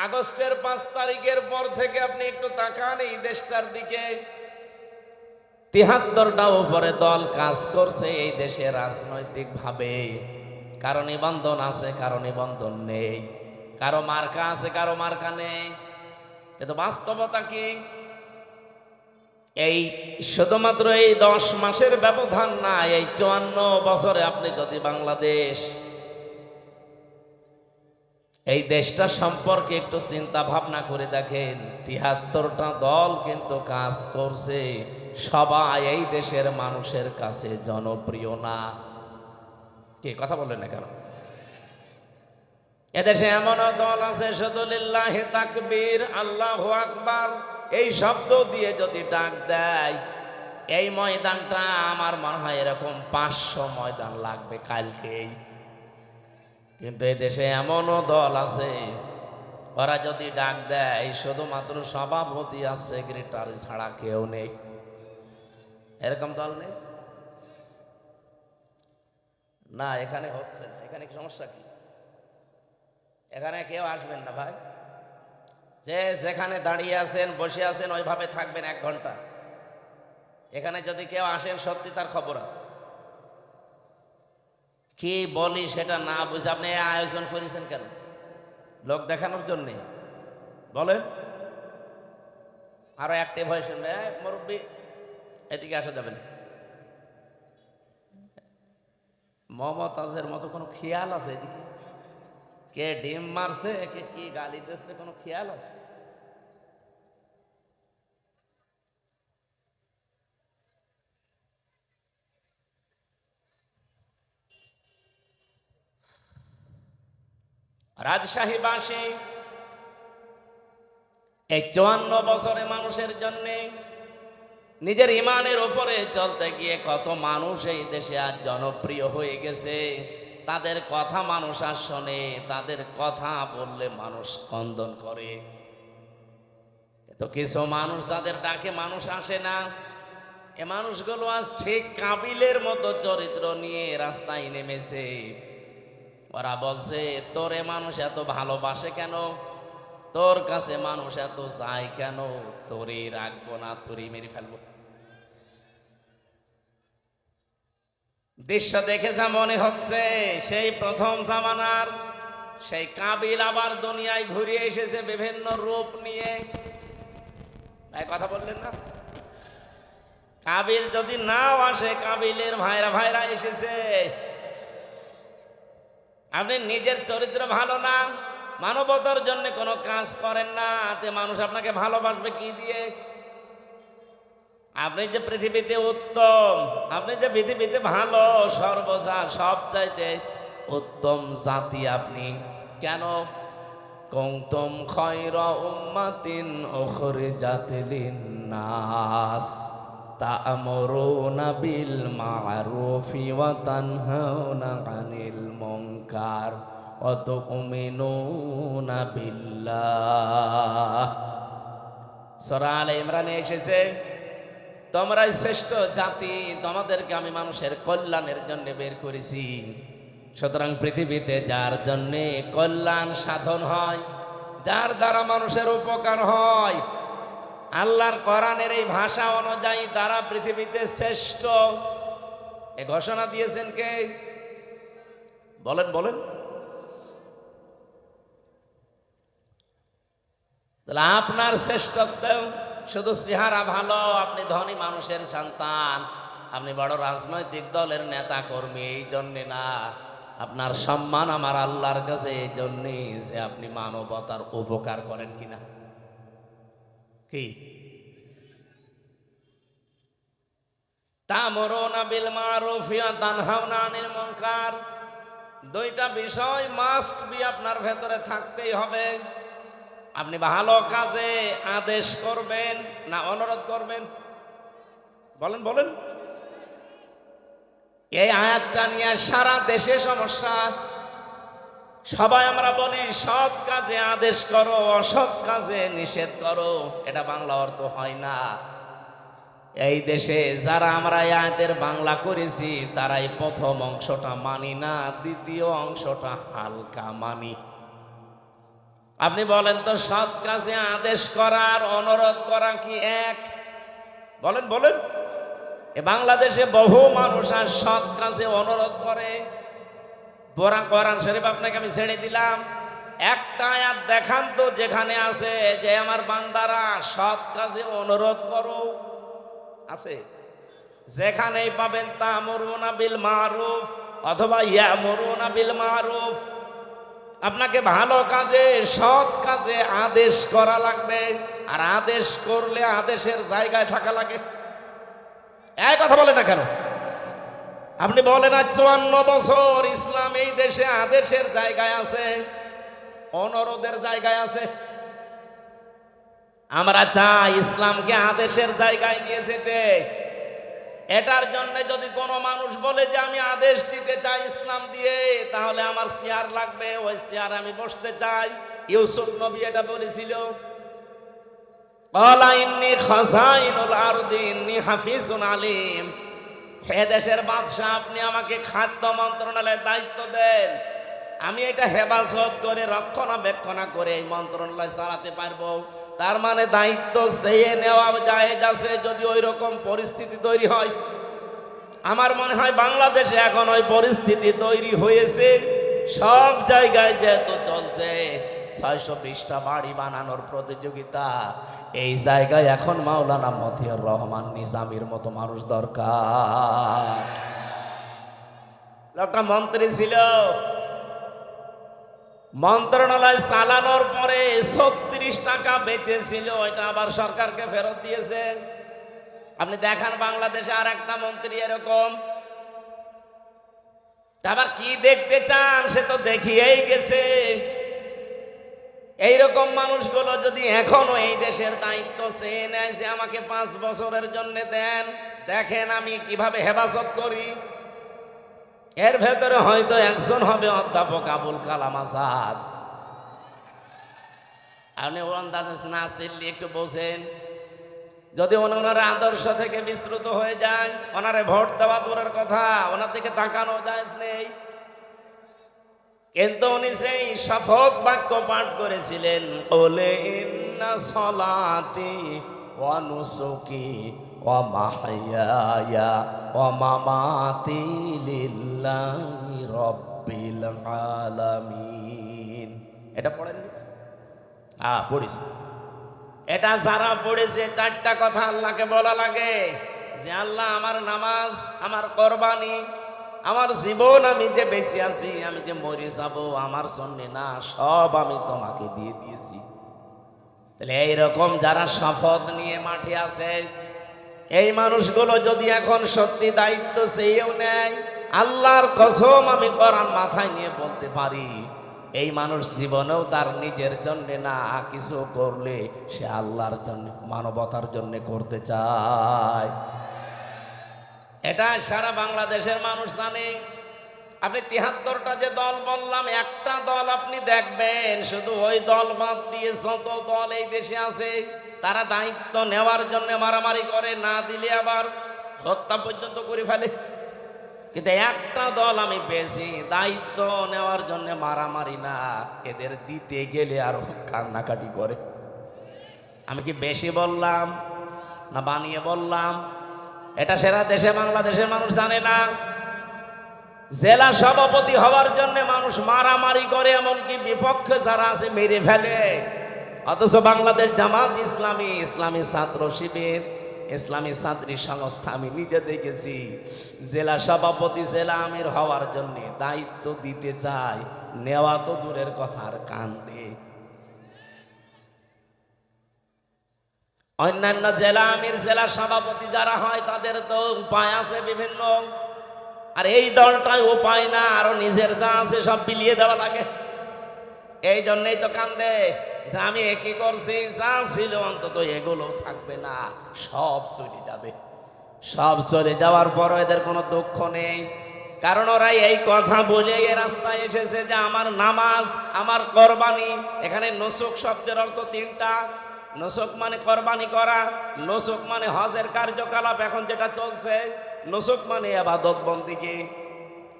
আগস্টের 5 তারিখের পর থেকে আপনি একটু তাকান এই দেশটার দিকে। 73টা উপরে দল কাজ করছে এই দেশে রাজনৈতিক ভাবে। কারো নিবন্ধন আছে, কারো নিবন্ধন নেই, কারো মার্কা আছে, কারো মার্কা নেই। কিন্তু বাস্তবতা কি? এই শুধুমাত্র এই 10 মাসের ব্যবধান না, এই 54 বছরে আপনি যদি বাংলাদেশ এই দেশটা সম্পর্কে একটু চিন্তা ভাবনা করে দেখেন, 73টা দল কিন্তু কাজ করছে, সবাই এই দেশের মানুষের কাছে জনপ্রিয় না। কি কথা বললেন না কেন? এদেশে এমন দল আছে শুধু লিল্লাহি তাকবীর, আল্লাহু আকবার এই শব্দ দিয়ে যদি ডাক দেয়, এই ময়দানটা আমার মনে হয় এরকম 500 ময়দান লাগবে কালকেই। কিন্তু এই দেশে এমনও দল আছে, ওরা যদি ডাক দেয় শুধুমাত্র সভাপতি আর সেক্রেটারি ছাড়া কেউ নেই। এরকম দল নেই না। এখানে হচ্ছে না। এখানে কি সমস্যা? কি এখানে কেউ আসবেন না ভাই। যে যেখানে দাঁড়িয়ে আছেন বসে আছেন ওইভাবে থাকবেন 1 ঘন্টা। এখানে যদি কেউ আসেন সত্যি তার খবর আছে। কি বলি সেটা না বুঝে আপনি আয়োজন করেছেন কেন? লোক দেখানোর জন্যে? বলেন। আরো অ্যাক্টিভ হয়ে শুনবে, মুরব্বী এদিকে আসা যাবে না। মমতাজের মতো কোনো খেয়াল আছে এদিকে? কে ডিম মারছে, কে কি গালি দিচ্ছে, কোনো খেয়াল আছে? রাজশাহীবাসী এই 54 বছরে মানুষের জন্যে নিজের ইমানের ওপরে চলতে গিয়ে কত মানুষ এই দেশে আজ জনপ্রিয় হয়ে গেছে। তাদের কথা মানুষ আর শোনে, তাদের কথা বললে মানুষ কন্দন করে। তো কিছু মানুষ যাদের ডাকে মানুষ আসে না, এ মানুষগুলো আজ ঠিক কাবিলের মতো চরিত্র নিয়ে রাস্তায় নেমেছে। ওরা বলছে, তোরে মানুষ এত ভালোবাসে কেন? তোর কাছে মানুষ এত চায় কেন? তোরই রাখবো না, তোরই মেরে ফেলবো। দৃশ্য দেখে যা মনে হচ্ছে সেই প্রথম জামানার সেই কাবিল আবার দুনিয়ায় ঘুরে এসেছে বিভিন্ন রূপ নিয়ে। কথা বললেন না? কাবিল যদি নাও আসে, কাবিলের ভাইরা ভাইরা এসেছে। আপনি নিজের চরিত্র ভালো না, মানবতার জন্য কোনো কাজ করেন না, তে মানুষ আপনাকে ভালোবাসবে কি দিয়ে? আপনি যে পৃথিবীতে উত্তম, আপনি যে পৃথিবীতে ভালো, সর্বজা সব চাইতে উত্তম জাতি আপনি, কেন? কুনতুম খায়রা উম্মাতিন উখরিজাত লিন-নাস তা'মুরুনা বিল মা'রুফি ওয়া তানহাউনা আনিল মুনকার ওয়া তু'মিনুনা বিল্লাহ। সূরা আলে ইমরানে এসেছে, তোমরাই শ্রেষ্ঠ জাতি, তোমাদেরকে আমি মানুষের কল্যাণের জন্য বের করেছি। সুতরাং পৃথিবীতে যার জন্যে কল্যাণ সাধন হয়, যার দ্বারা মানুষের উপকার হয়, আল্লাহর কোরআনের এই ভাষা অনুযায়ী তারা পৃথিবীতে শ্রেষ্ঠ। এ ঘোষণা দিয়েছেন কে? বলেন বলেন। তাহলে আপনার শ্রেষ্ঠত্ব শুধু চেহারা ভালো, আপনি ধনী মানুষের সন্তান, আপনি বড় রাজনৈতিক দলের নেতা কর্মী, এই জন্যে না। আপনার সম্মান আমার আল্লাহর কাছে এই জন্যে যে আপনি মানবতার উপকার করেন কিনা। কি তা'মুরুনা বিল মা'রুফি ওয়া তানহাউনা আনিল মুনকার, 2টা বিষয় মাস্ট বি আপনার ভেতরে থাকতেই হবে। আপনি ভালো কাজে আদেশ করবেন না অনুরোধ করবেন? বলেন বলেন। এই আয়াতটা নিয়ে সারা দেশে সমস্যা। সবাই আমরা বলি সৎ কাজে আদেশ করো, অসৎ কাজে নিষেধ করো। এটা বাংলা অর্থ হয় না। এই দেশে যারা আমরা এই আয়াতের বাংলা করেছি তারাই প্রথম অংশটা মানি না, দ্বিতীয় অংশটা হালকা মানি। আপনি বলেন তো, সৎ কাজে আদেশ করা আর অনুরোধ করা কি এক? বলেন বলেন। এ বাংলাদেশে বহু মানুষ আর সৎ কাজে অনুরোধ করে। কোরআন শরীফ আপনাকে আমি ছেড়ে দিলাম, একটা আয়াত দেখান তো যেখানে আছে যে আমার বান্দারা সৎ কাজে অনুরোধ করো। আছে? যেখানেই পাবেন তা'মুরুনা বিল মারুফ অথবা ইয়ামুরুনা বিল মারুফ, আপনাকে ভালো কাজে সৎ কাজে আদেশ করা লাগবে। আর আদেশ করলে আদেশের জায়গায় থাকা লাগে। এই কথা বলে না কেন? আপনি বলেন আজ 54 বছর ইসলাম এই দেশে আদেশের জায়গায় আছে, অনুরোধের জায়গায় আছে। আমরা চাই ইসলামকে আদেশের জায়গায় নিয়ে যেতে। এটার জন্য যদি কোনো মানুষ বলে যে আমি আদেশ দিতে চাই ইসলাম দিয়ে, তাহলে আমার চেয়ার লাগবে, ওই চেয়ার আমি বসতে চাই। ইউসুফ নবী এটা বলেছিল, ক্বালা ইন্নী খাযাইনুল আরদি ইন্নী হাফিজুন আলিম। হে দেশের বাদশা, আপনি আমাকে খাদ্য মন্ত্রণালয়ের দায়িত্ব দেন, আমি এটা হেফাজত করে রক্ষণাবেক্ষণ করে এই মন্ত্রণালয় চালাতে পারবো। তার মানে দায়িত্ব চেয়ে নেওয়া জায়েজ আছে যদি ওই রকম পরিস্থিতি তৈরি হয়। আমার মনে হয় বাংলাদেশে এখন ওই পরিস্থিতি তৈরি হয়েছে। সব জায়গায় যেহেতু চলছে 620টা বাড়ি বানানোর প্রতিযোগিতা, এই জায়গায় এখন মাওলানা মতিউর রহমান নিজামীর মতো মানুষ দরকার। লোকটা মন্ত্রী ছিল, মন্ত্রণালয় চালানোর পরে 36 টাকা বেঁচেছিল, এটা আবার সরকারকে ফেরত দিয়েছে। আপনি দেখান বাংলাদেশে আর একটা মন্ত্রী এরকম। আবার কি দেখতে চান, সে তো দেখিয়েই গেছে। এইরকম মানুষগুলো যদি এখনো এই দেশের দায়িত্ব চেয়ে নেয় যে আমাকে 5 বছরের জন্য দেন, দেখেন আমি কিভাবে হেফাজত করি। এর ভেতরে হয়তো একজন হবে অধ্যাপক আবুল কালাম আজাদ। আপনি নাসিরলি একটু বোঝেন, যদি ওনার আদর্শ থেকে বিস্মৃত হয়ে যায়, ওনারে ভোট দেওয়া দূরের কথা, ওনার দিকে তাকানো জায়েজ নেই। কিন্তু উনি সেই শপথ বাক্য পাঠ করেছিলেন, ক্বালা ইন্না সলাতি ওয়া নুসুকি ওয়া মাহইয়ায়া ওয়া মামাতি লিল্লাহি রাব্বিল আলামিন। এটা পড়েন? পড়েছি। এটা যারা পড়েছে, 4টা কথা আল্লাহকে বলা লাগে যে আল্লাহ আমার নামাজ, আমার কোরবানি, আমার জীবন, আমি যে বেঁচে আছি, আমি যে মরে যাব, আমার জন্য না, সব আমি তোমাকে দিয়ে দিয়েছি। তাহলে এইরকম যারা শপথ নিয়ে মাঠে আছে, এই মানুষগুলো যদি এখন সত্যি দায়িত্ব চেয়েও নেয়, আল্লাহর কসম আমি কোরআন মাথায় নিয়ে বলতে পারি, এই মানুষ জীবনেও তার নিজের জন্য না, কিছু করলে সে আল্লাহর জন্য, মানবতার জন্য করতে চায়। এটা সারা বাংলাদেশের মানুষ জানে। আপনি 73টা যে দল বললাম, একটা দল আপনি দেখবেন, শুধু ওই দল বাদ দিয়ে যত দল এই দেশে আছে, তারা দায়িত্ব নেওয়ার জন্য মারামারি করে, না দিলে আবার হত্যা পর্যন্ত করে ফেলে। কিন্তু একটা দল আমি পেয়েছি, দায়িত্ব নেওয়ার জন্য মারামারি না, এদের দিতে গেলে আরো কান্নাকাটি করে। আমি কি বেশি বললাম না বানিয়ে বললাম? এটা সারা দেশে বাংলাদেশের মানুষ জানে না। জেলা সভাপতি হওয়ার জন্য মানুষ মারামারি করে, এমনকি বিপক্ষে যারা আছে মেরে ফেলে। অথচ বাংলাদেশ জামাত ইসলামী, ইসলামী ছাত্র শিবির, ইসলামী ছাত্রী সংস্থা, আমি নিজে দেখেছি, জেলা সভাপতি, জেলা আমির হওয়ার জন্য দায়িত্ব দিতে চায়, নেওয়া তো দূরের কথা, আর কান্দে। অন্যান্য জেলা আমির, জেলা সভাপতি যারা হয়, তাদের তো উপায় আছে বিভিন্ন, আর এই দলটাই উপায় না, আরো নিজের যা আছে সব বিলিয়ে দেওয়া লাগে। এই জন্যই তো কান্দে যে আমি একই করছি, যা ছিল অন্তত এগুলো থাকবে না, সব চলে যাবে। সব চলে যাওয়ার পর এদের কোনো দুঃখ নেই, কারণ ওরা এই কথা বলে এ রাস্তায় এসেছে যে আমার নামাজ, আমার কোরবানি। এখানে নুসুক শব্দের অর্থ 3টা। নুসুক মানে কোরবানি করা, নুসুক মানে হজের কার্যকলাপ এখন যেটা চলছে, নুসুক মানে ইবাদত বন্দেগী,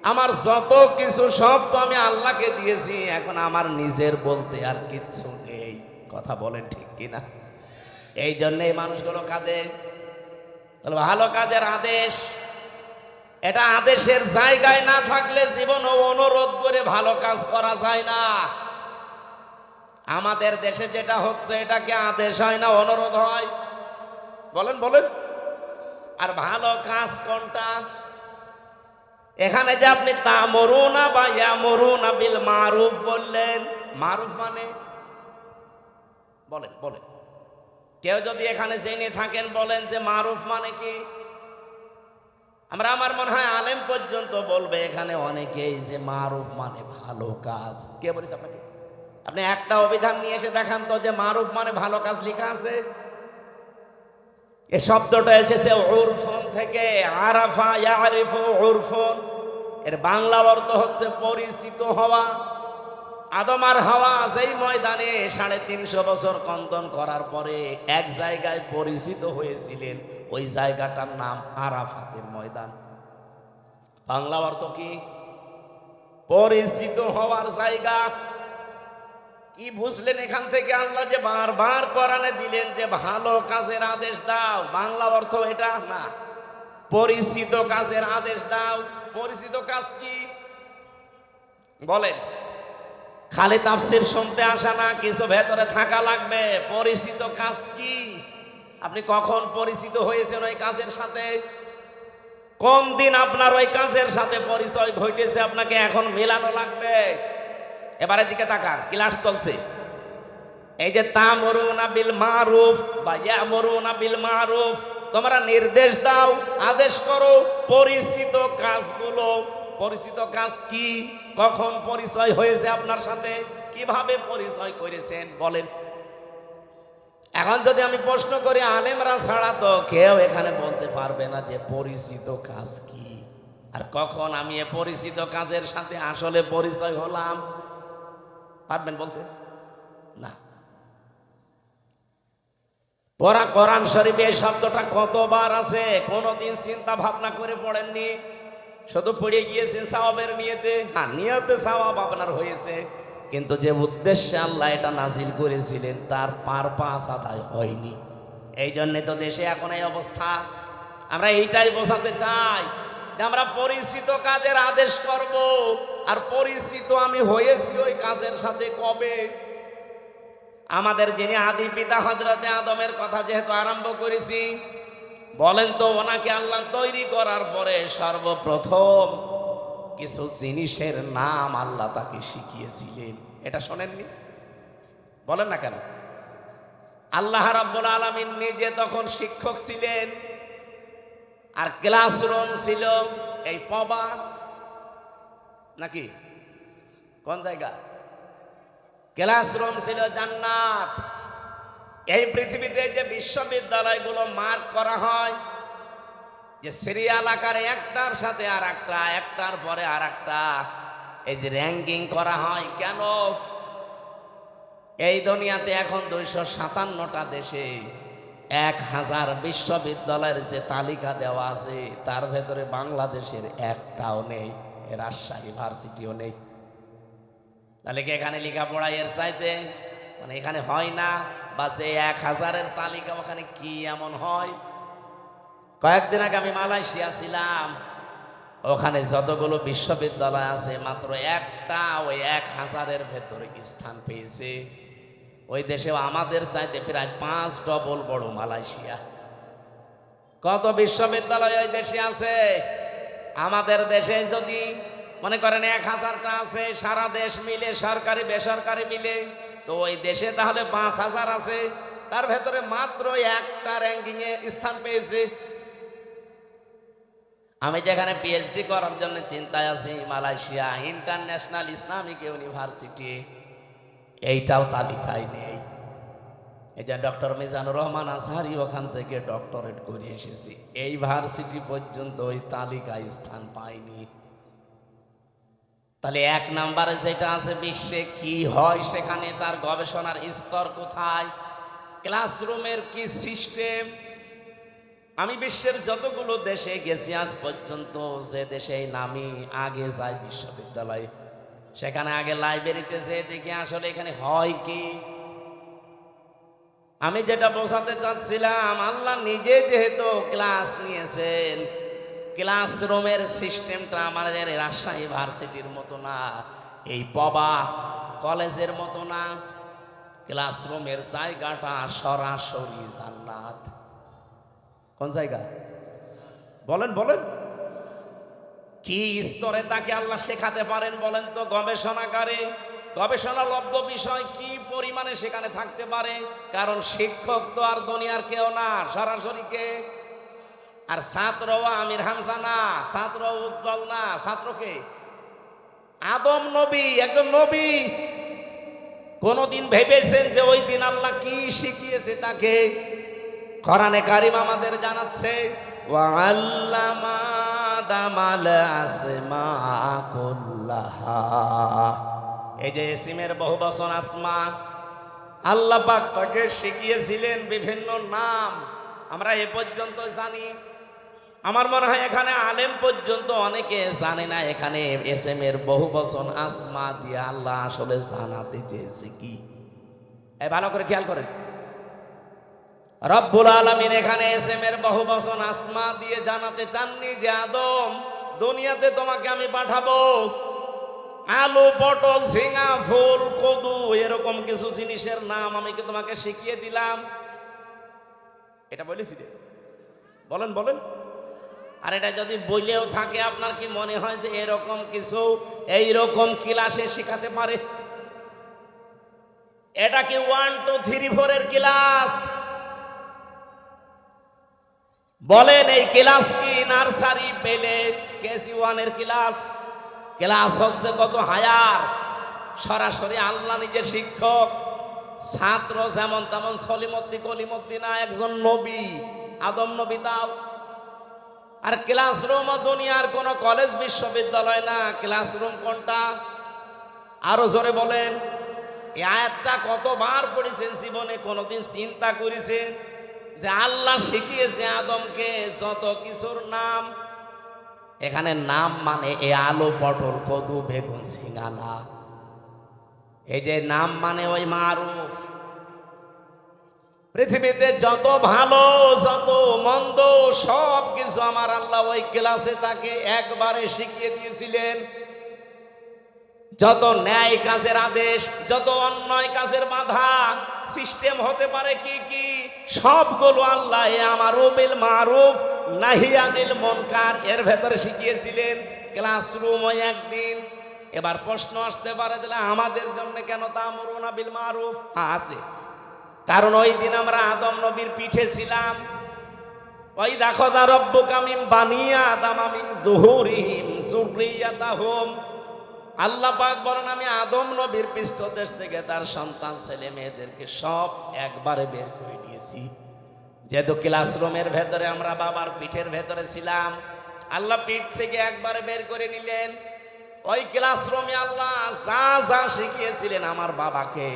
আমার যত কিছু সব তো আমি আল্লাহকে দিয়েছি, এখন আমার নিজের বলতে আর কিচ্ছু নেই। কথা বলেন ঠিক কিনা? এই জন্য এই মানুষগুলো কাঁদে। তাহলে ভালো কাজের আদেশ, এটা আদেশের জায়গায় না থাকলে জীবনও অনুরোধ করে ভালো কাজ করা যায় না। আমাদের দেশে যেটা হচ্ছে এটাকে আদেশ হয় না, অনুরোধ হয়। বলেন বলেন। আর ভালো কাজ কোনটা? এখানে যে আপনি তা'মুরুনা বা ইয়ামুরুনা বিল মারুফ বললেন, মারুফ মানে বলেন বলেন, কেউ যদি এখানে জেনে থাকেন বলেন যে মারুফ মানে কি? আমার মনে হয় আলেম পর্যন্ত বলবে এখানে অনেকেই যে মারুফ মানে ভালো কাজ। কে বলেছে আপনাকে? আপনি একটা অভিধান নিয়ে এসে দেখান তো যে মারুফ মানে ভালো কাজ লেখা আছে। এই শব্দটা এসেছে উরফুন থেকে, আরাফা ইয়ারিফু উরফুন। এর বাংলা অর্থ হচ্ছে পরিচিত হওয়া। আদম আর হাওয়া যেই ময়দানে 350 বছর কন্দন করার পরে এক জায়গায় পরিচিত হয়েছিলেন, ওই জায়গাটার নাম আরাফাতের ময়দান। বাংলা অর্থ কি? পরিচিত হওয়ার জায়গা। কি বুঝলেন এখান থেকে? আল্লাহ যে বারবার কোরআনে দিলেন যে ভালো কাজের আদেশ দাও, বাংলা অর্থ এটা না, পরিচিত কাজের আদেশ দাও। পরিচিত কাজ কি বলেন? খালি তাফসীর শুনতে আসা না, কিছু ভেতরে থাকা লাগবে। পরিচিত কাজ কি? আপনি কখন পরিচিত হয়েছেন ওই কাজের সাথে? কোন দিন আপনার ওই কাজের সাথে পরিচয় ঘটেছে আপনাকে এখন মেলানো লাগবে। এবারে দিকে তাকান, ক্লাস চলছে। এই যে তা'মুরুনা বিল মারুফ বা ইয়ামুরুনা বিল মারুফ, তোমরা নির্দেশ দাও, আদেশ করো পরিচিত কাজগুলো। পরিচিত কাজ কি? কখন পরিচয় হয়েছে আপনার সাথে? কিভাবে পরিচয় করেছেন বলেন? এখন যদি আমি প্রশ্ন করি, আলেমরা ছাড়া তো কেউ এখানে বলতে পারবে না যে পরিচিত কাজ কি আর কখন আমি এ পরিচিত কাজের সাথে আসলে পরিচয় হলাম। পারবেন বলতে? না। পড়া কোরআন শরীফে এই শব্দটা কতবার আছে কোনদিন চিন্তা ভাবনা করে পড়েননি? শুধু পড়ে গিয়েছেন সওয়াবের নিয়তে। হ্যাঁ, নিয়তে সওয়াব আপনার হয়েছে, কিন্তু যে উদ্দেশ্যে আল্লাহ এটা নাজিল করেছিলেন তার পারপাস আদায় হয়নি। এই জন্যে তো দেশে এখন এই অবস্থা। আমরা এইটাই বোঝাতে চাই যে আমরা পরিচিত কাজের আদেশ করব, আর পরিচিত আমি হয়েছি ওই কাজের সাথে কবে? আমাদের যিনি আদি পিতা হযরতে আদমের কথা যেহেতু আরম্ভ করেছি, বলেন তো ওনাকে আল্লাহ তৈরি করার পরে সর্বপ্রথম কিছু জিনিসের নাম আল্লাহ তাকে শিখিয়েছিলেন। এটা শোনেননি? বলেন না কেন? আল্লাহ রাব্বুল আলামিন নিজে তখন শিক্ষক ছিলেন, আর ক্লাসরুম ছিল এই পবা নাকি কোন জায়গা? ক্লাসরুম ছিল জান্নাত। এই পৃথিবীতে যে বিশ্ববিদ্যালয়গুলো মার্ক করা হয়, যে সিরিয়াল আকারে একটার সাথে আর একটা, একটার পরে আর একটা, এই যে র্যাঙ্কিং করা হয়, কেন? এই দুনিয়াতে এখন 257টা দেশে 1000 বিশ্ববিদ্যালয়ের যে তালিকা দেওয়া আছে তার ভেতরে বাংলাদেশের একটাও নেই, রাজশাহী ভার্সিটিও নেই। তাহলে কি এখানে লেখাপড়া এর চাইতে মানে এখানে হয় না? বা যে 1000-এর তালিকা ওখানে কি এমন হয়? কয়েকদিন আগে আমি মালয়েশিয়া ছিলাম, ওখানে যতগুলো বিশ্ববিদ্যালয় আছে মাত্র একটা ওই 1000-এর ভেতরে স্থান পেয়েছে। ওই দেশেও আমাদের চাইতে প্রায় 5 ডবল বড় মালয়েশিয়া। কত বিশ্ববিদ্যালয় ওই দেশে আছে? আমাদের দেশে যদি মনে করেন 1000টা আছে, সারা দেশ মিলে সরকারি বেসরকারি মিলে, তো ওই দেশে তাহলে 5000 আছে, তার ভেতরে মাত্র একটা র্যাঙ্কিংয়ে স্থান পেয়েছে। আমি যেখানে পিএইচডি করার জন্য চিন্তায় আছি, মালয়েশিয়া ইন্টারন্যাশনাল ইসলামিক ইউনিভার্সিটি, এইটাও তালিকায় নেই। এই যে ডক্টর মিজানুর রহমান আজহারি ওখান থেকে ডক্টরেট করে এসেছি, এই ভার্সিটি পর্যন্ত ওই তালিকায় স্থান পায়নি। তাহলে 1 নম্বরে যেটা আছে বিশ্বে কি হয় সেখানে তার গবেষণার স্তর কোথায়, ক্লাসরুমের কি সিস্টেম, আমি বিশ্বের যতগুলো দেশে গেছি আজ পর্যন্ত, যে দেশে নামি আগে যাই বিশ্ববিদ্যালয়ে, সেখানে আগে লাইব্রেরিতে যেয়ে দেখি আসলে এখানে হয় কি। আমি যেটা বোঝাতে চাচ্ছিলাম, আল্লাহ নিজে যেহেতু ক্লাস নিয়েছেন, ক্লাসরুমের সিস্টেমটা আমাদের রাজশাহী ভার্সিটির মতো না, এই পবা কলেজের মতো না। ক্লাসরুমের জায়গাটা সরাসরি জান্নাত। কোন জায়গা বলেন বলেন? কি স্তরে তাকে আল্লাহ শেখাতে পারেন বলেন তো? গবেষণাগারে গবেষণালব্ধ বিষয় কি পরিমাণে সেখানে থাকতে পারে? কারণ শিক্ষক তো আর দুনিয়ার কেউ না, সরাসরি কে? আর ছাত্র আমির হামজা না, ছাত্র উজ্জ্বল না, ছাত্রকে আদম নবী, একজন নবী। কোনদিন ভেবেছেন যে ওই দিন আল্লাহ কি শিখিয়েছে তাকে? কোরআনে কারিম আমাদের জানাচ্ছে, ওয়াল্লামা আদামাল আসমা কুল্লাহা। এই যে ইসমের বহুবচন আসমা, আল্লাহ পাক তাকে শিখিয়েছিলেন বিভিন্ন নাম। আমরা এ পর্যন্ত জানি, আমার মনে হয় এখানে আলেম পর্যন্ত অনেকে জানে না এখানে এসএমের বহুবচন আসমা দিয়ে আল্লাহ আসলে জানাতে চেয়েছে কি। এই ভালো করে খেয়াল করেন, রব্বুল আলামিন এখানে এসএমের বহুবচন আসমা দিয়ে জানাতে চাননি যে আদম, দুনিয়াতে তোমাকে আমি পাঠাবো, আলু, পটল, ঝিঙা, ফুল, কদু, এরকম কিছু জিনিসের নাম আমি কি তোমাকে শিখিয়ে দিলাম? এটা বলেছি রে? বলেন বলেন। আর এটা যদি বইলেও থাকে, আপনার কি মনে হয় যে এরকম কিছু এইরকম ক্লাসে শেখাতে পারে? এটা কি 1 2 3 4 এর ক্লাস? বলেন এই ক্লাস কি নার্সারি পেলে কেজি 1 এর ক্লাস? ক্লাস হচ্ছে কত হায়ার, সরাসরি আল্লাহ নিজের শিক্ষক। ছাত্র যেমন তেমন সলিমদ্দি কলিমদ্দি না, একজন নবী, আদম নবী। তাও আর ক্লাসরুম দুনিয়ার কোন কলেজ বিশ্ববিদ্যালয় না। ক্লাসরুম কোনটা? আরো জোরে বলেন। এই আয়াতটা কতবার পড়েছেন জীবনে? কোনদিন চিন্তা করেছেন যে আল্লাহ শিখিয়েছে আদমকে যত কিছুর নাম? এখানে নাম মানে এই আলু, পটল, কদু, বেগুন, ঝিঙা না। এই যে নাম মানে ওই মারুফ। পৃথিবীতে যত ভালো যত মন্দ সব কিছু আমার আল্লাহ ওই ক্লাসে তাকে একবারে শিখিয়ে দিয়েছিলেন। যত ন্যায় কাজের আদেশ, যত অন্যায় কাজের বাধা, সিস্টেম হতে পারে কি কি, সবগুলো আল্লাহ আমারু বিল মারুফ নাহি আনিল মুনকার এর ভেতরে শিখিয়েছিলেন ক্লাসরুম ওই একদিন। এবার প্রশ্ন আসতে পারে তাহলে আমাদের জন্য কেন তা'মুরুনা বিল মারুফ? আছে, কারণ ওই দিন আমরা আদম নবীর পিঠে ছিলাম। ওই দেখো দা রব্বুকা মিন বানি আদম মিন যুহুরিহিম যুররিয়াতাহুম। আল্লাহ পাক বলেন আমি আদম নবীর পৃষ্ঠদেশ থেকে তার সন্তান ছেলে মেয়েদেরকে সব একবারে বের করে নিয়েছি। যেহেতু ক্লাসরুমের ভেতরে আমরা বাবার পিঠের ভেতরে ছিলাম, আল্লাহ পিঠ থেকে একবারে বের করে নিলেন। ওই ক্লাসরুমে আল্লাহ যা যা শিখিয়েছিলেন আমার বাবাকে,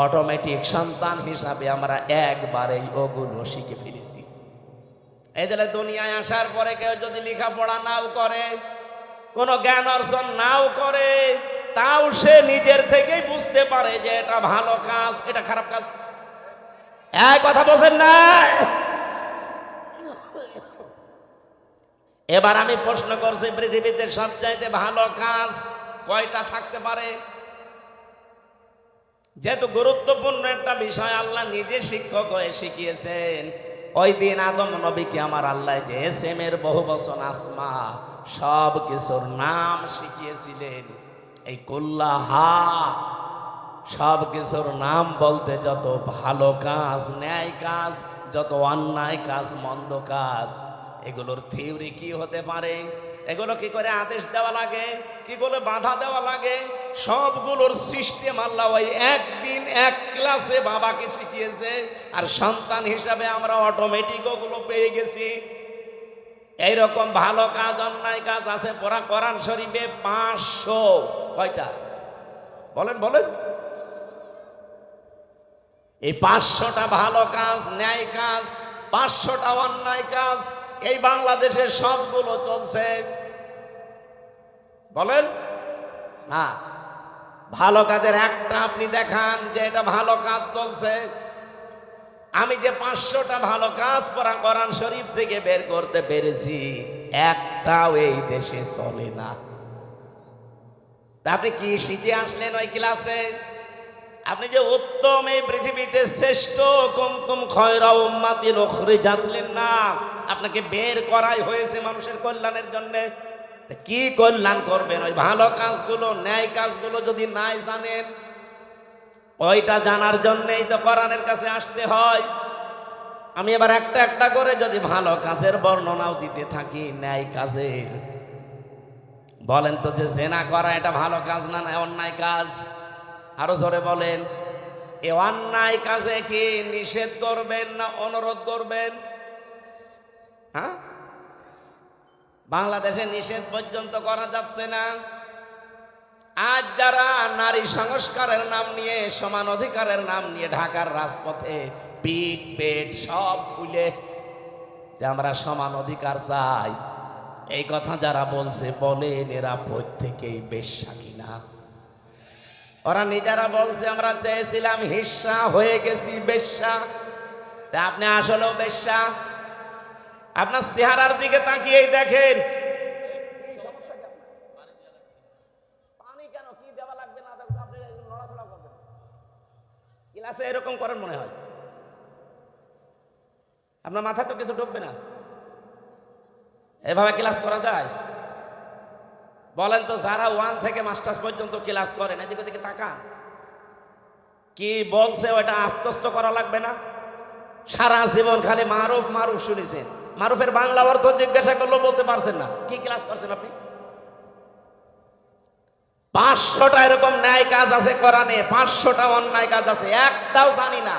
অটোমেটিক সন্তান হিসাবে আমরা একবারেই ওগুলো শিখে ফেলেছি। এই যে দুনিয়ায় আসার পরে কেউ যদি লেখাপড়া নাও করে, কোনো জ্ঞান অর্জন নাও করে, তাও সে নিজের থেকেই বুঝতে পারে যে এটা ভালো কাজ, এটা খারাপ কাজ। এক কথা বলছেন না? এবার আমি প্রশ্ন করছি, পৃথিবীতে সবচাইতে ভালো কাজ কয়টা থাকতে পারে? যেহেতু গুরুত্বপূর্ণ একটা বিষয় আল্লাহ নিজে শিক্ষক হয়ে শিখিয়েছেন, ওই দিন আদম নবীকে আমার আল্লাহ যে এসএমের বহুবচন আসমা সব কিছুর নাম শিখিয়েছিলেন। এই কুল্লাহা সব কিছুর নাম বলতে যত ভালো কাজ, ন্যায় কাজ, যত অন্যায় কাজ, মন্দ কাজ, এগুলোর থিওরি কি হতে পারে, এগুলো কি করে আদেশ দেওয়া লাগে, কি করে বাধা দেওয়া লাগে, সবগুলোর সিস্টেম আল্লাহ ওই একদিন এক ক্লাসে বাবাকে শিখিয়েছে। আর সন্তান হিসাবে আমরা অটোমেটিক ওগুলো পেয়ে গেছি। এইরকম ভালো কাজ অন্যায় কাজ আছে পড়া কোরআন শরীফে 500। কয়টা বলেন বলেন? এই 500টা ভালো কাজ ন্যায় কাজ 500টা অন্যায় কাজ এই বাংলাদেশের সবগুলো চলছে। বলেন না, ভালো কাজের একটা আপনি দেখান যে এটা ভালো কাজ চলছে। আমি যে 500টা ভালো কাজ পড়া কোরআন শরীফ থেকে বের করতে পেরেছি, একটাও এই দেশে চলে না। তা আপনি কি শিখে আসলেন ওই ক্লাসে? আপনি যে উত্তম এই পৃথিবীতে শ্রেষ্ঠ কুমকুম খয়রা উম্মাতিন উখরিজাত লিন-নাস, আপনাকে বের করাই হয়েছে মানুষের কল্যাণের জন্য। কি কল্যাণ করবেন? ওই ভালো কাজগুলো, ন্যায় কাজগুলো যদি নাই জানেন, ওইটা জানার জন্যই তো কোরআনের কাছে আসতে হয়। আমি এবার একটা একটা করে যদি ভালো কাজের বর্ণনাও দিতে থাকি, ন্যায় কাজের, বলেন তো যে জেনা করা এটা ভালো কাজ না, না অন্যায় কাজ? আরো জোরে বলেন। এ অন্যায় কাজে কি নিষেধ করবেন না অনুরোধ করবেন? হ্যাঁ, বাংলাদেশে নিষেধ পর্যন্ত করা যাচ্ছে না। আজ যারা নারী সংস্কারের নাম নিয়ে, সমান অধিকারের নাম নিয়ে ঢাকার রাজপথে পিঠ পেট সব খুলে যে আমরা সমান অধিকার চাই, এই কথা যারা বলছে, বলেন এরা প্রত্যেকেই বেশ্যা কিনা? ওরা নিজেরা বলছে আমরা চেয়েছিলাম হিস্সা, হয়ে গেছি বেশ্যা। তা আপনি আসলেও বেশ্যা? আপনার চেহারার দিকে তাকিয়েই দেখেন। পানি কেন, কি দেওয়া লাগবে না দেওয়া, আপনি নড়াচড়া করবেন, ক্লাসে এরকম করেন মনে হয়। আপনার মাথা তো কিছু ঢুকবে না, এভাবে ক্লাস করা যায়? বলেন তো, যারা 1 থেকে মাস্টার্স পর্যন্ত ক্লাস করেন, এদিকে দিকে তাকান, কি বলছে ওটা আত্মস্থ করা লাগবে না? সারা জীবন খালি মারুফ মারুফ শুনেছেন, মারুফের বাংলা অর্থ জিজ্ঞাসা করলেও বলতে পারছেন না। কি ক্লাস করছেন আপনি? 500টা এরকম ন্যায় কাজ আছে কোরআনে, 500টা অন্যায় কাজ আছে, একটাও জানি না।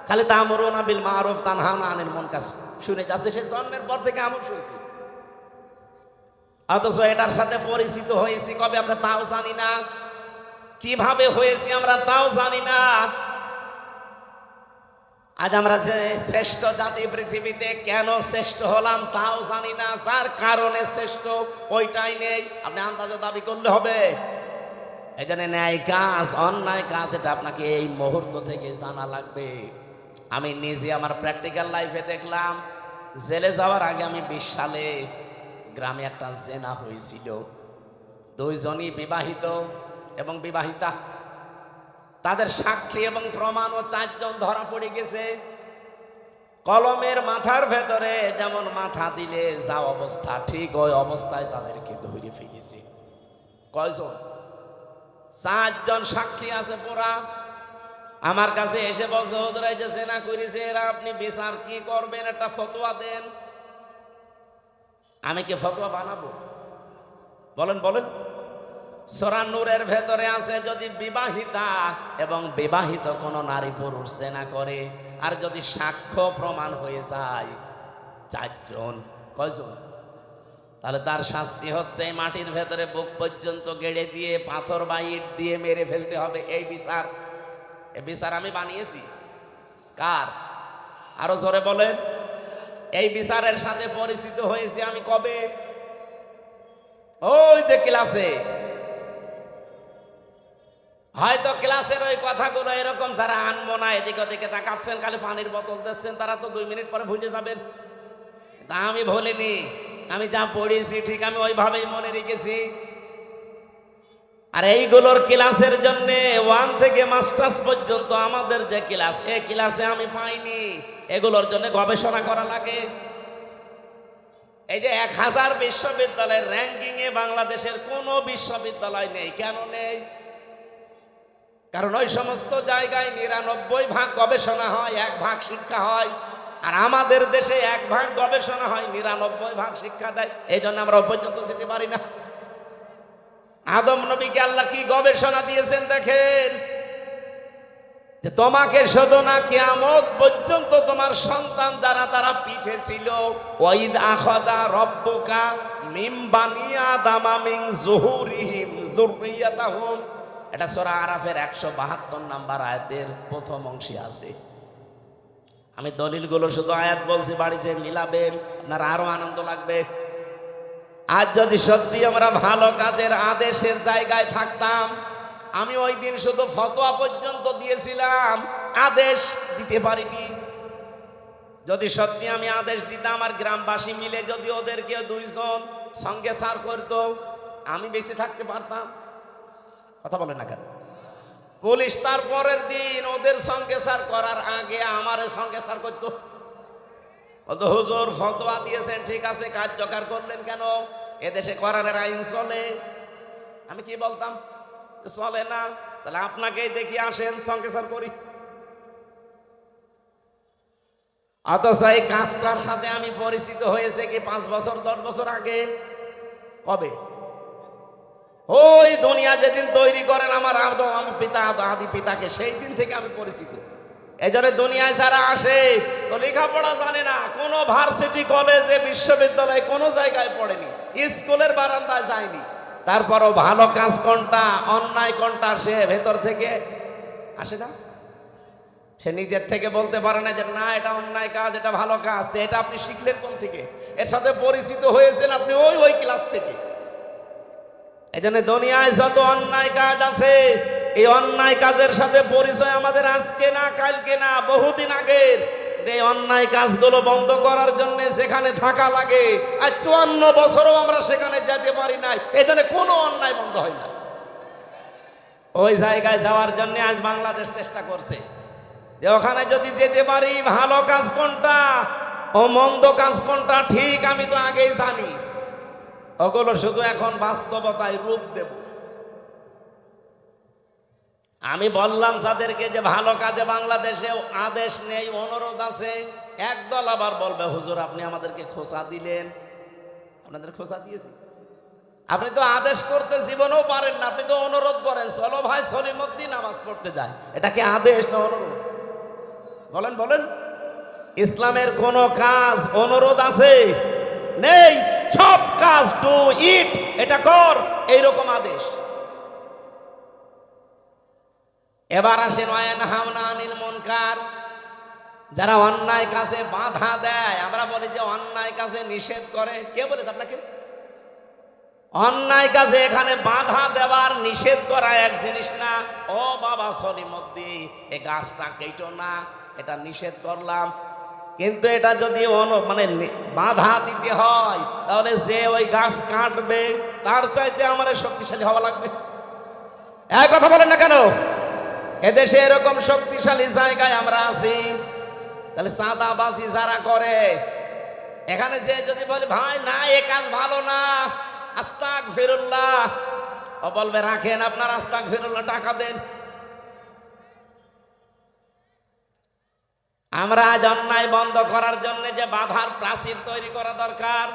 খালি তা'মুরুনা বিল মারুফ তানহাউনা আনিল মুনকার শুনে যাচ্ছে, সে জন্মের পর থেকে আমল শুনছি, অথচ এটার সাথে পরিচিত হয়েছি কবে আমরা তাও জানি না। কিভাবে হয়েছি আমরা তাও জানি না। আজ আমরা যে শ্রেষ্ঠ জাতি পৃথিবীতে, কেন শ্রেষ্ঠ হলাম তাও জানি না। যার কারণে শ্রেষ্ঠ ওইটাই নেই, আপনি আন্দাজে দাবি করলে হবে? এই জন্য ন্যায় কাজ অন্যায় কাজ এটা আপনাকে এই মুহূর্ত থেকে জানা লাগবে। আমি নিজে আমার প্র্যাকটিক্যাল লাইফে দেখলাম, জেলে যাওয়ার আগে আমি 20 সালে গ্রামে একটা জেনা হয়েছিল। 2 জনই বিবাহিত এবং বিবাহিতা, তাদের সাক্ষী এবং প্রমাণ ও 4 জন ধরা পড়ে গেছে। কলমের মাথার ভেতরে যেমন মাথা দিলে যা অবস্থা, ঠিক ওই অবস্থায় তাদেরকে ধরে ফেলেছে। কয়জন? 4 জন সাক্ষী আছে পুরা। আমার কাছে এসে বলছে, হুজুর এই যে জেনা করেছে এরা, আপনি বিচার কি করবেন, একটা ফতোয়া দেন। আমি কি ফতোয়া বানাবো? বলেন বলেন। সূরা নূরের ভেতরে আছে, যদি বিবাহিতা এবং বিবাহিত কোন নারী পুরুষ জেনা করে, আর যদি সাক্ষ্য প্রমাণ হয়ে যায় 4 জন, কয়জন? তাহলে তার শাস্তি হচ্ছে মাটির ভেতরে বুক পর্যন্ত গেড়ে দিয়ে পাথর বা ইট দিয়ে মেরে ফেলতে হবে। এই বিচার, এই বিচার আমি বানিয়েছি। কার? আরো জোরে বলেন। এই বিচারের সাথে পরিচিত হয়েছি আমি কবে? ওই যে ক্লাসে। হয়তো ক্লাসের ওই কথাগুলো এরকম যারা আনবো না, এদিকে ওদিকে তাকাচ্ছেন, খালি পানির বোতল দিচ্ছেন, তারা তো 2 মিনিট পরে ভুলে যাবেন। তা আমি ভুলিনি, আমি যা পড়েছি ঠিক আমি ওইভাবেই মনে রেখেছি। আর এইগুলোর ক্লাসের জন্য 1 থেকে মাস্টার্স পর্যন্ত আমাদের যে ক্লাস, এই ক্লাসে আমি পাইনি। এগুলোর জন্য গবেষণা করা লাগে। এই যে 1000 বিশ্ববিদ্যালয়ের র্যাঙ্কিং এ বাংলাদেশের কোনো বিশ্ববিদ্যালয় নেই। কেন নেই? কারণ ওই সমস্ত জায়গায় 99% গবেষণা হয়, 1% শিক্ষা হয়। আর আমাদের দেশে 1% গবেষণা হয়, 99% শিক্ষা দেয়। এই জন্য আমরা ওই পর্যন্ত যেতে পারি না। আদম নবীকে আল্লাহ কি গবেষণা দিয়েছেন দেখেন, যে তোমাকে শুধু না কিয়ামত পর্যন্ত তোমার সন্তান যারা তারা পিঠে ছিল, ওয়াইদ আখাযা রাব্বুকা মিন বানি আদামা মিন যুহুরিহিম যুররিয়াতাহুম, এটা সূরা আরাফের 172 নম্বর আয়াতের প্রথম অংশে আছে। আমি দলিলগুলো শুধু আয়াত বলছি, বাড়িতে মিলাবেন, আপনার আরো আনন্দ লাগবে। আজ যদি সত্যি আমরা ভালো কাজের আদেশের জায়গায় থাকতাম, আমি ওই দিন শুধু ফতোয়া পর্যন্ত দিয়েছিলাম, আদেশ দিতে পারিনি। যদি সত্যি আমি আদেশ দিতাম আর গ্রামবাসী মিলে যদি ওদেরকে 2 জন সঙ্গে সার করতো, আমি বেঁচে থাকতে পারতাম? কথা বলে না কেন? পুলিশ তার পরের দিন ওদের সঙ্গে সার করার আগে আমার সঙ্গে সার করতো। বলতো হুজুর ফতোয়া দিয়েছেন ঠিক আছে, কার্যকর করলেন কেন? এদেশে করারের আইন চলে। আমি কি বলতাম? চলে না, তাহলে আপনাকেই দেখি আসেন সঙ্গে সার করি। অথচ এই কাজটার সাথে আমি পরিচিত হয়েছে কি 5 বছর 10 বছর আগে। কবে? ওই দুনিয়া যেদিন তৈরি করেন আমার পিতা আদি পিতাকে, সেই দিন থেকে আমি পরিচিত। এই জন্য দুনিয়ায় যারা আসে তো লেখাপড়া জানে না, কোনো ভার্সিটি কলেজে বিশ্ববিদ্যালয়ে কোনো জায়গায় পড়েনি, স্কুলের বারান্দায় যায়নি, তারপরও ভালো কাজ কোনটা অন্যায় কোনটা সে ভেতর থেকে আসে না। সে নিজের থেকে বলতে পারে না যে না এটা অন্যায় কাজ, এটা ভালো কাজ। এটা আপনি শিখলেন কোন থেকে? এর সাথে পরিচিত হয়েছেন আপনি ওই ক্লাস থেকে। এই জন্য দুনিয়ায় যত অন্যায় কাজ আছে, এই অন্যায় কাজের সাথে পরিচয় আমাদের আজকে না, কালকে না, বহুদিন আগের। এই অন্যায় কাজগুলো বন্ধ করার জন্য যেখানে থাকা লাগে, আর 54 বছরও আমরা সেখানে যেতে পারি নাই, এই জন্য কোনো অন্যায় বন্ধ হয় না। ওই জায়গায় যাওয়ার জন্য আজ বাংলাদেশ চেষ্টা করছে যে ওখানে যদি যেতে পারি, ভালো কাজ কোনটা ও মন্দ কাজ কোনটা ঠিক আমি তো আগেই জানি। ওগুলো শুধু এখন বাস্তবতায় রূপ দেব। আমি বললাম যাদেরকে যে ভালো কাজে বাংলাদেশে আদেশ নেই, অনুরোধ আছে, একদল আবার বলবে হুজুর আপনি আমাদেরকে খোঁচা দিলেন। আপনাদের খোঁচা দিয়েছি? আপনি তো আদেশ করতে জীবনেও পারেন না, আপনি তো অনুরোধ করেন, চলো ভাই সলিমুদ্দিন নামাজ পড়তে যায়। এটা কি আদেশ না অনুরোধ? বলেন বলেন। ইসলামের কোন কাজ অনুরোধ আছে? নেই। সব কাজ ডু ইট, এটা কর, এইরকম আদেশ। এবার আসেন ওয়ায়ানহাউনা আনিল মুনকার, যারা অন্যায় কাজে বাধা দেয়। আমরা বলি যে অন্যায় কাজে নিষেধ করে, কে বলে আপনাকে? অন্যায় কাজে এখানে বাধা দেওয়ার নিষেধ করা এক জিনিস না। ও বাবা সলিমুদ্দিন এই গাছটা কেটো না, এটা নিষেধ করলাম। কিন্তু এটা যদি মানে বাধা দিতে হয়, তাহলে যে ওই গাছ কাটবে তার চাইতে আমাদের শক্তিশালী হওয়া লাগবে। এক কথা বলেন না কেন? এদেশে এরকম শক্তিশালী জায়গায় আমরা আছি। তাহলে চাঁদাবাজি যারা করে, এখানে যে যদি বলে ভাই না এ কাজ ভালো না, আস্তাগফিরুল্লাহ, ও বলবে রাখেন আপনার আস্তাগফিরুল্লাহ, টাকা দেন। আমরা আজ অন্যায় বন্ধ করার জন্য যে বাধার প্রাচীর তৈরি করা দরকার,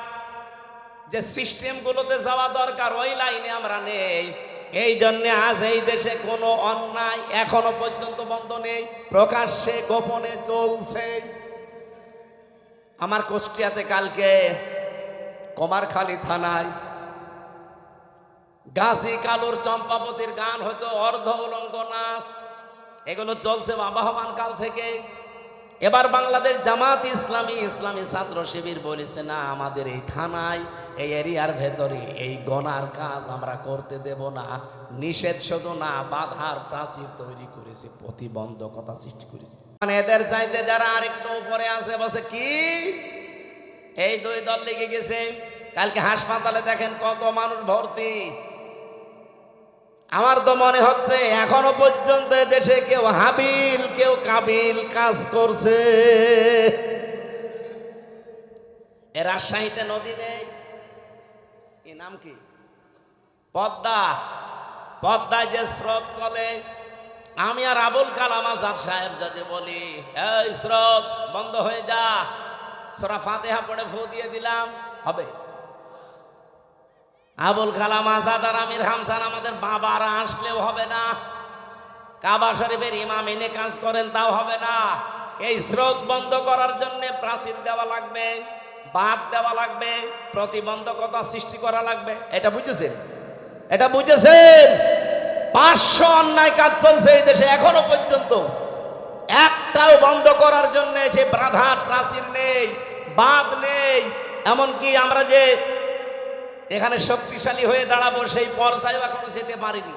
যে সিস্টেমগুলোতে যাওয়া দরকার, ওই লাইনে আমরা নেই। এই জন্য আজ এই দেশে কোনো অন্যায় এখনো পর্যন্ত বন্ধ নেই, প্রকাশ্যে গোপনে চলছে। আমার কুষ্টিয়াতে কালকে কুমারখালী থানায় গাছি কালুর চম্পাবতীর গান হয়তো অর্ধ উলঙ্গ নাচ, এগুলো চলছে আবহমান কাল থেকে। এবার বাংলাদেশ জামাত ইসলামী ছাত্র শিবির বলেছে না, আমাদের এই থানায় এই এরিয়ার ভেতরে এই গনার কাজ আমরা করতে দেব না। নিষেধ শুধু না, বাধার প্রাচীর তৈরি করেছে, প্রতিবন্ধকতা সৃষ্টি করেছে। মানে এদের চাইতে যারা আরেকটু উপরে আছে বসে কি এই 2 দল লেগে গেছে। কালকে হাসপাতালে দেখেন কত মানুষ ভর্তি। আমার তো মনে হচ্ছে এখনো পর্যন্ত দেশে কেউ হাবিল কেউ কাবিল কাজ করছে। এ রাজশাহীতে নদী নেই, কি নাম কি? পদ্মা। পদ্মায় যে স্রোত চলে, আমি আর আবুল কালাম আজাদ সাহেব যদি বলি এই স্রোত বন্ধ হয়ে যা, সূরা ফাতিহা পড়ে ফু দিয়ে দিলাম, হবে? আবুল কালাম আজাদ আর আমির হামজান আমাদের বাবারা আসলেও হবে না। কাবা শরীফের ইমাম এনে কাজ করেন, তাও হবে না। এই স্রোত বন্ধ করার জন্য প্রাচীর দেওয়া লাগবে, বাঁধ দেওয়া লাগবে, প্রতিবন্ধকতা সৃষ্টি করা লাগবে। এটা বুঝেছেন? এটা বুঝেছেন? 500 অন্যায় কাজ চলছে এই দেশে এখনো পর্যন্ত, একটা একটাও বন্ধ করার জন্য সে বাধা প্রাচীর নেই, বাঁধ নেই। এমনকি আমরা যে এখানে শক্তিশালী হয়ে দাঁড়াবো সেই পর্যায়ে এখনো যেতে পারিনি।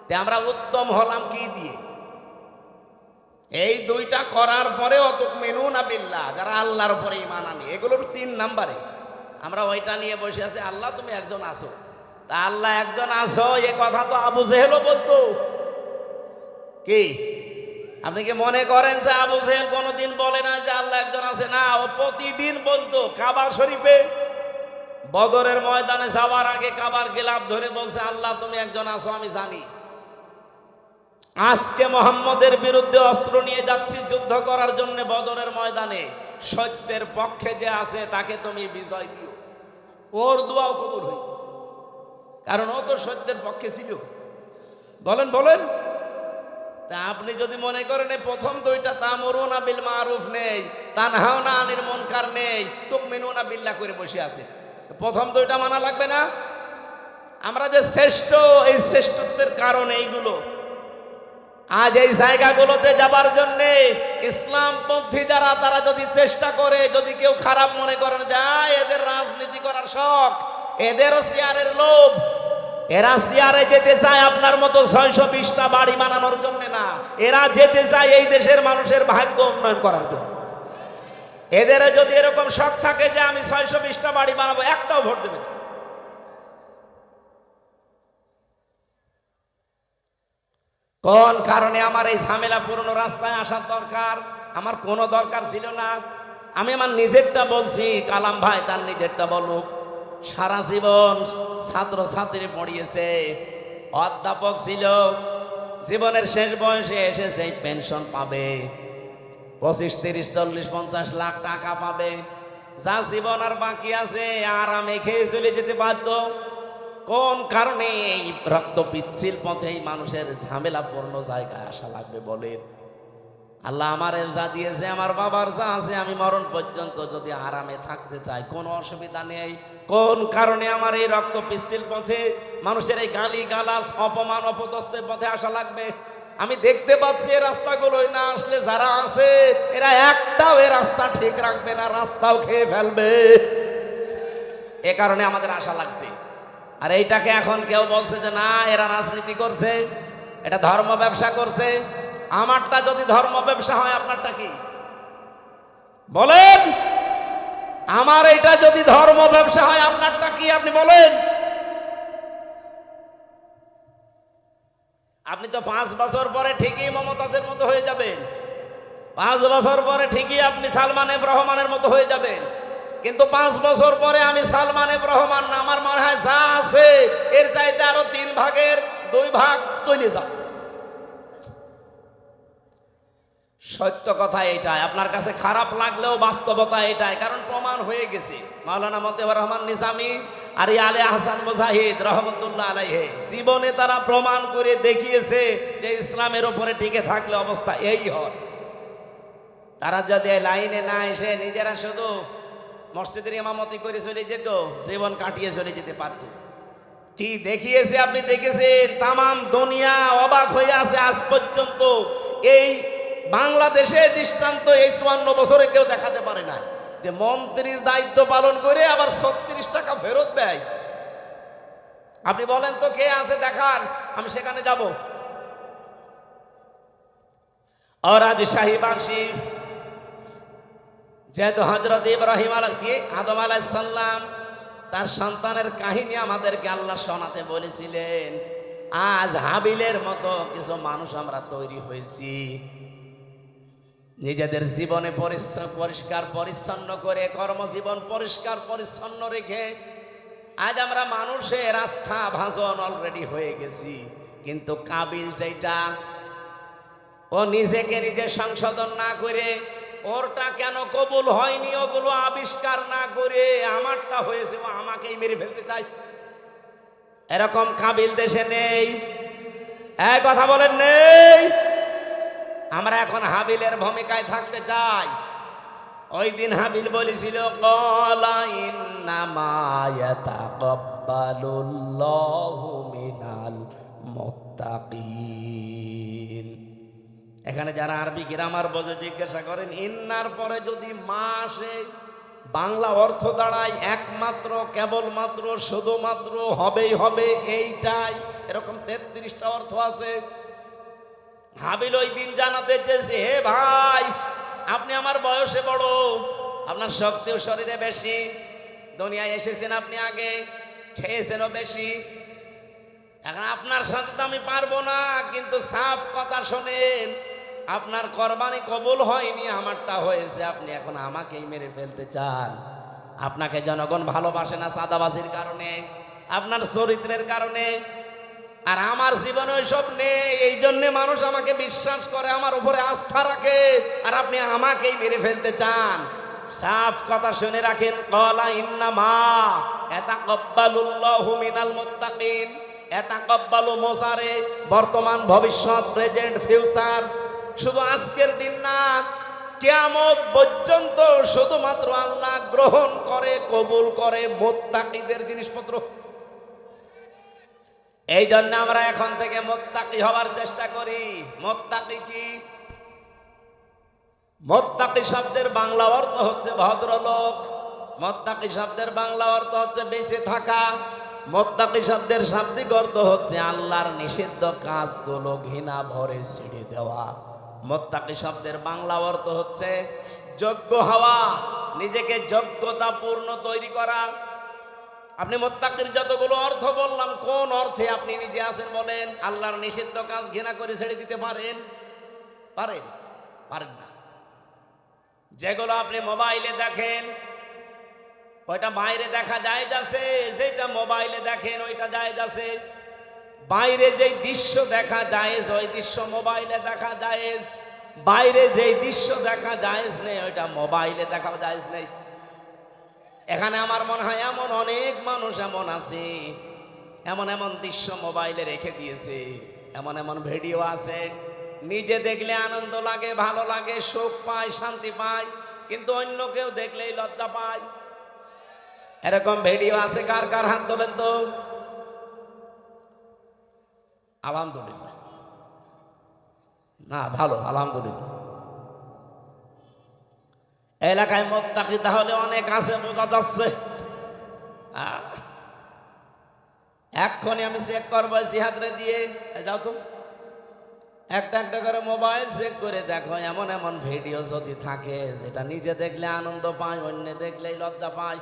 তে আমরা উত্তম হলাম কি দিয়ে? এই দুইটা করার পরে তুমিনুনা বিল্লাহ, যারা আল্লাহর উপরে ঈমান আনে, এগুলোর 3 নাম্বারে আমরা ওইটা নিয়ে বসে আছি। আল্লাহ তুমি একজন আছো, তা আল্লাহ একজন আছো এ কথা তো আবু জেহেলও বলতো। কি আপনি কি মনে করেন যে আবু জেহেল কোনোদিন বলে না যে আল্লাহ একজন আছে? না, ও প্রতিদিন বলতো। কাবা শরীফে বদরের ময়দানে যাওয়ার আগে কাবার গিলাফ ধরে বলছে, আল্লাহ তুমি একজন আছো আমি জানি। আজকে মোহাম্মদের বিরুদ্ধে অস্ত্র নিয়ে যাচ্ছি যুদ্ধ করার জন্য বদরের ময়দানে, সত্যের পক্ষে যে আছে তাকে তুমি বিজয় দিও। ওর দোয়াও কবুল হয়ে গেছে, কারণ ও তো সত্যের পক্ষে ছিল। বলেন বলেন। তা আপনি যদি মনে করেন এই প্রথম দুইটা তা'মুরুনা বিল মারুফ নেই, তানহাউনা আনিল মুনকার নেই, তুমিনুনা বিল্লাহ করে বসে আছে, প্রথম দুইটা মানা লাগবে না? আমরা যে শ্রেষ্ঠ, এই শ্রেষ্ঠত্বের কারণ এইগুলো। আজ এই জায়গাগুলোতে যাবার জন্য ইসলামপন্থী যারা, তারা যদি চেষ্টা করে, যদি কেউ খারাপ মনে করেন যায় এদের রাজনীতি করার শখ, এদেরও চেয়ারের লোভ, এরা চেয়ারে যেতে চায় আপনার মতো 620টা বাড়ি বানানোর জন্য না, এরা যেতে চায় এই দেশের মানুষের ভাগ্য উন্নয়ন করার জন্য। এদের যদি এরকম শখ থাকে যে আমি 620টা বাড়ি বানাবো, একটাও ভোট দেবে না। কোন কারণে আমার এই ঝামেলা পুরনো রাস্তায় আসার দরকার? আমার কোনো দরকার ছিল না। আমি আমার নিজেরটা বলছি, কালাম ভাই তার নিজেরটা বলুক। সারা জীবন ছাত্র ছাত্রী পড়িয়েছে, অধ্যাপক ছিল, জীবনের শেষ বয়সে এসে সেই পেনশন পাবে, 25, 30, 40, 50 লাখ টাকা পাবে। যা জীবন আর বাকি আছে আরামে খেয়ে চলে যেতে পারত। কোন কারণে এই রক্ত পিচ্ছিল পথে এই মানুষের ঝামেলাপূর্ণ জায়গায় আসা লাগবে বলেন? আল্লাহ আমার যা দিয়েছে, আমার বাবার যা আছে, আমি মরণ পর্যন্ত যদি আরামে থাকতে চাই কোনো অসুবিধা নেই। কোন কারণে আমার এই রক্ত পিচ্ছিল পথে মানুষের এই গালি গালাজ, অপমান, অপদস্থের পথে আসা লাগবে? আমি দেখতে পাচ্ছি এই রাস্তাগুলোই না আসলে যারা আছে এরা একটাও এই রাস্তা ঠিক রাখবে না, রাস্তাও খেয়ে ফেলবে। এ কারণে আমাদের আশা লাগছে। আর এইটাকে এখন কেউ বলছে যে না এরা রাজনীতি করছে, এটা ধর্ম ব্যবসা করছে। আমারটা যদি ধর্ম ব্যবসা হয়, আপনারটা কি বলেন? আমার এইটা যদি ধর্ম ব্যবসা হয়, আপনারটা কি আপনি বলেন? আপনি তো 5 বছর পরে ঠিকই মমতাজের মতো হয়ে যাবেন, 5 বছর পরে ঠিকই আপনি সালমান এফ রহমানের মতো হয়ে যাবেন। কিন্তু 5 বছর পরে আমি সালমান এফ রহমান না, আমার মনে হয় যা আছে এর চাইতে আরো 3 ভাগের 2 ভাগ চলে যাবে। সত্য কথা এটাই, আপনার কাছে খারাপ লাগলেও বাস্তবতা এটাই, কারণ প্রমাণ হয়ে গেছে। মাওলানা মতিউর রহমান নিজামী আর আলে আহসান মুজাহিদ রহমতুল্লাহ আলাইহি জীবনে তারা প্রমাণ করে দেখিয়েছে যে ইসলামের উপরে টিকে থাকলে অবস্থা এই হয়। তারা যদি লাইনে না এসে নিজেরা শুধু মসজিদের ইমামতি করে চলে যেত, জীবন কাটিয়ে চলে যেতে পারত। কি দেখিয়েছে আপনি দেখেছেন, তামাম দুনিয়া অবাক হয়ে আছে আজ পর্যন্ত। এই বাংলাদেশে দৃষ্টান্ত এই 54 বছরে কেউ দেখাতে পারে না যে মন্ত্রীর দায়িত্ব পালন করে আবার 36 টাকা ফেরত দেয়। আপনি বলেন তো কে আছে দেখান, আমি সেখানে যাব। আর আজ শাহীবাংশী যেহেতু হযরত ইব্রাহিম আদম আলাইহিস সালাম তার সন্তানের কাহিনী আমাদেরকে আল্লাহ শোনাতে বলেছিলেন, আজ হাবিলের মতো কিছু মানুষ আমরা তৈরি হয়েছি। নিজেদের জীবনে পরিষ্কার পরিচ্ছন্ন করে, কর্মজীবন পরিষ্কার পরিচ্ছন্ন রেখে আজ আমরা মানুষের আস্থা ভাজন অলরেডি হয়ে গেছি। কিন্তু কাবিল যেটা, ও নিজেকে নিজে সংশোধন না করে, ওরটা কেন কবুল হয়নি ওগুলো আবিষ্কার না করে আমারটা হয়েছে ও আমাকেই মেরে ফেলতে চাই। এরকম কাবিল দেশে নেই। এক কথা বলেন নেই। আমরা এখন হাবিলের ভূমিকায় থাকতে চাই। ওই দিন হাবিল বলেছিল ক্বালা ইন্নামা ইয়াতাকাব্বালুল্লাহু মিনাল মুত্তাকিন। এখানে যারা আরবি গ্রামার বোঝে জিজ্ঞাসা করেন ইন্নার পরে যদি মা আসে বাংলা অর্থ দাঁড়ায় একমাত্র, কেবলমাত্র, শুধুমাত্র, হবেই হবে, এইটাই, এরকম 33টা অর্থ আছে। হাবিল ওই দিন জানাতে চেয়েছে, হে ভাই, আপনি আমার বয়সে বড়, আপনার শক্তিও শরীরে বেশি, দুনিয়ায় এসেছেন আপনি আগে, খেয়েছেনও বেশি, এখন আপনার সাথে তো আমি পারবো না, কিন্তু সাফ কথা শোনেন, আপনার কোরবানি কবুল হয়নি, আমারটা হয়েছে, আপনি এখন আমাকেই মেরে ফেলতে চান। আপনাকে জনগণ ভালোবাসে না সাদাবাজির কারণে, আপনার চরিত্রের কারণে, আর আমার জীবনে ওইসব নেই, এই জন্য মানুষ আমাকে বিশ্বাস করে, আমার উপরে আস্থা রাখে, আর আপনি আমাকেই মেরে ফেলতে চান। সাফ কথা শুনে রাখেন, ক্বালা ইন্নামা ইয়াতাকাব্বালুল্লাহু মিনাল মুত্তাকিন। ইয়াতাকাব্বালু মোসারে বর্তমান, ভবিষ্যৎ, প্রেজেন্ট, ফিউচার, শুধু আজকের দিন না, কিয়ামত পর্যন্ত শুধুমাত্র আল্লাহ গ্রহণ করে, কবুল করে মুত্তাকিদের জিনিসপত্র। এই জন্য আমরা এখন থেকে মুত্তাকি হওয়ার চেষ্টা করি। মুত্তাকি কি? মুত্তাকি শব্দের বাংলা অর্থ হচ্ছে ভদ্রলোক, মুত্তাকি শব্দের বাংলা অর্থ হচ্ছে বেঁচে থাকা, মুত্তাকি শব্দের শাব্দিক অর্থ হচ্ছে আল্লাহর নিষিদ্ধ কাজগুলো ঘৃণা ভরে ছেড়ে দেওয়া। মুত্তাকি শব্দের বাংলা অর্থ হচ্ছে যোগ্য হওয়া, নিজেকে যোগ্যতা পূর্ণ তৈরি করা। আপনি মুত্তাকির যতগুলো অর্থ বললাম, কোন অর্থে আপনি নিজে আছেন বলেন? আল্লাহর নিষিদ্ধ কাজ ঘৃণা করে ছেড়ে দিতে পারেন? পারেন? পারেন না। যেগুলো আপনি মোবাইলে দেখেন ওইটা বাইরে দেখা যায় যাচ্ছে, যেটা মোবাইলে দেখেন ওইটা যায় যাচ্ছে। বাইরে যেই দৃশ্য দেখা যায় ওই দৃশ্য মোবাইলে দেখা যায়, বাইরে যেই দৃশ্য দেখা যায় নেই ওইটা মোবাইলে দেখা যায় নেই। এখানে আমার মনে হয় এমন অনেক মানুষ এমন আছে, এমন এমন দৃশ্য মোবাইলে রেখে দিয়েছে, এমন এমন ভিডিও আছে, নিজে দেখলে আনন্দ লাগে, ভালো লাগে, সুখ পায়, শান্তি পায়, কিন্তু অন্য কেউ দেখলেই লজ্জা পায়। এরকম ভিডিও আছে, কার কার হাত তোলেন তো? আলহামদুলিল্লাহ। না, ভালো, আলহামদুলিল্লাহ। এলাকায় মুত্তাকি তাহলে অনেক আছে, বোঝা যাচ্ছে। এক্ষুনি আমি চেক করবো জিহাদরে দিয়ে, যাও তো একটা একটা করে মোবাইল চেক করে দেখো, এমন এমন ভিডিও যদি থাকে যেটা নিজে দেখলে আনন্দ পায়, অন্য দেখলেই লজ্জা পায়।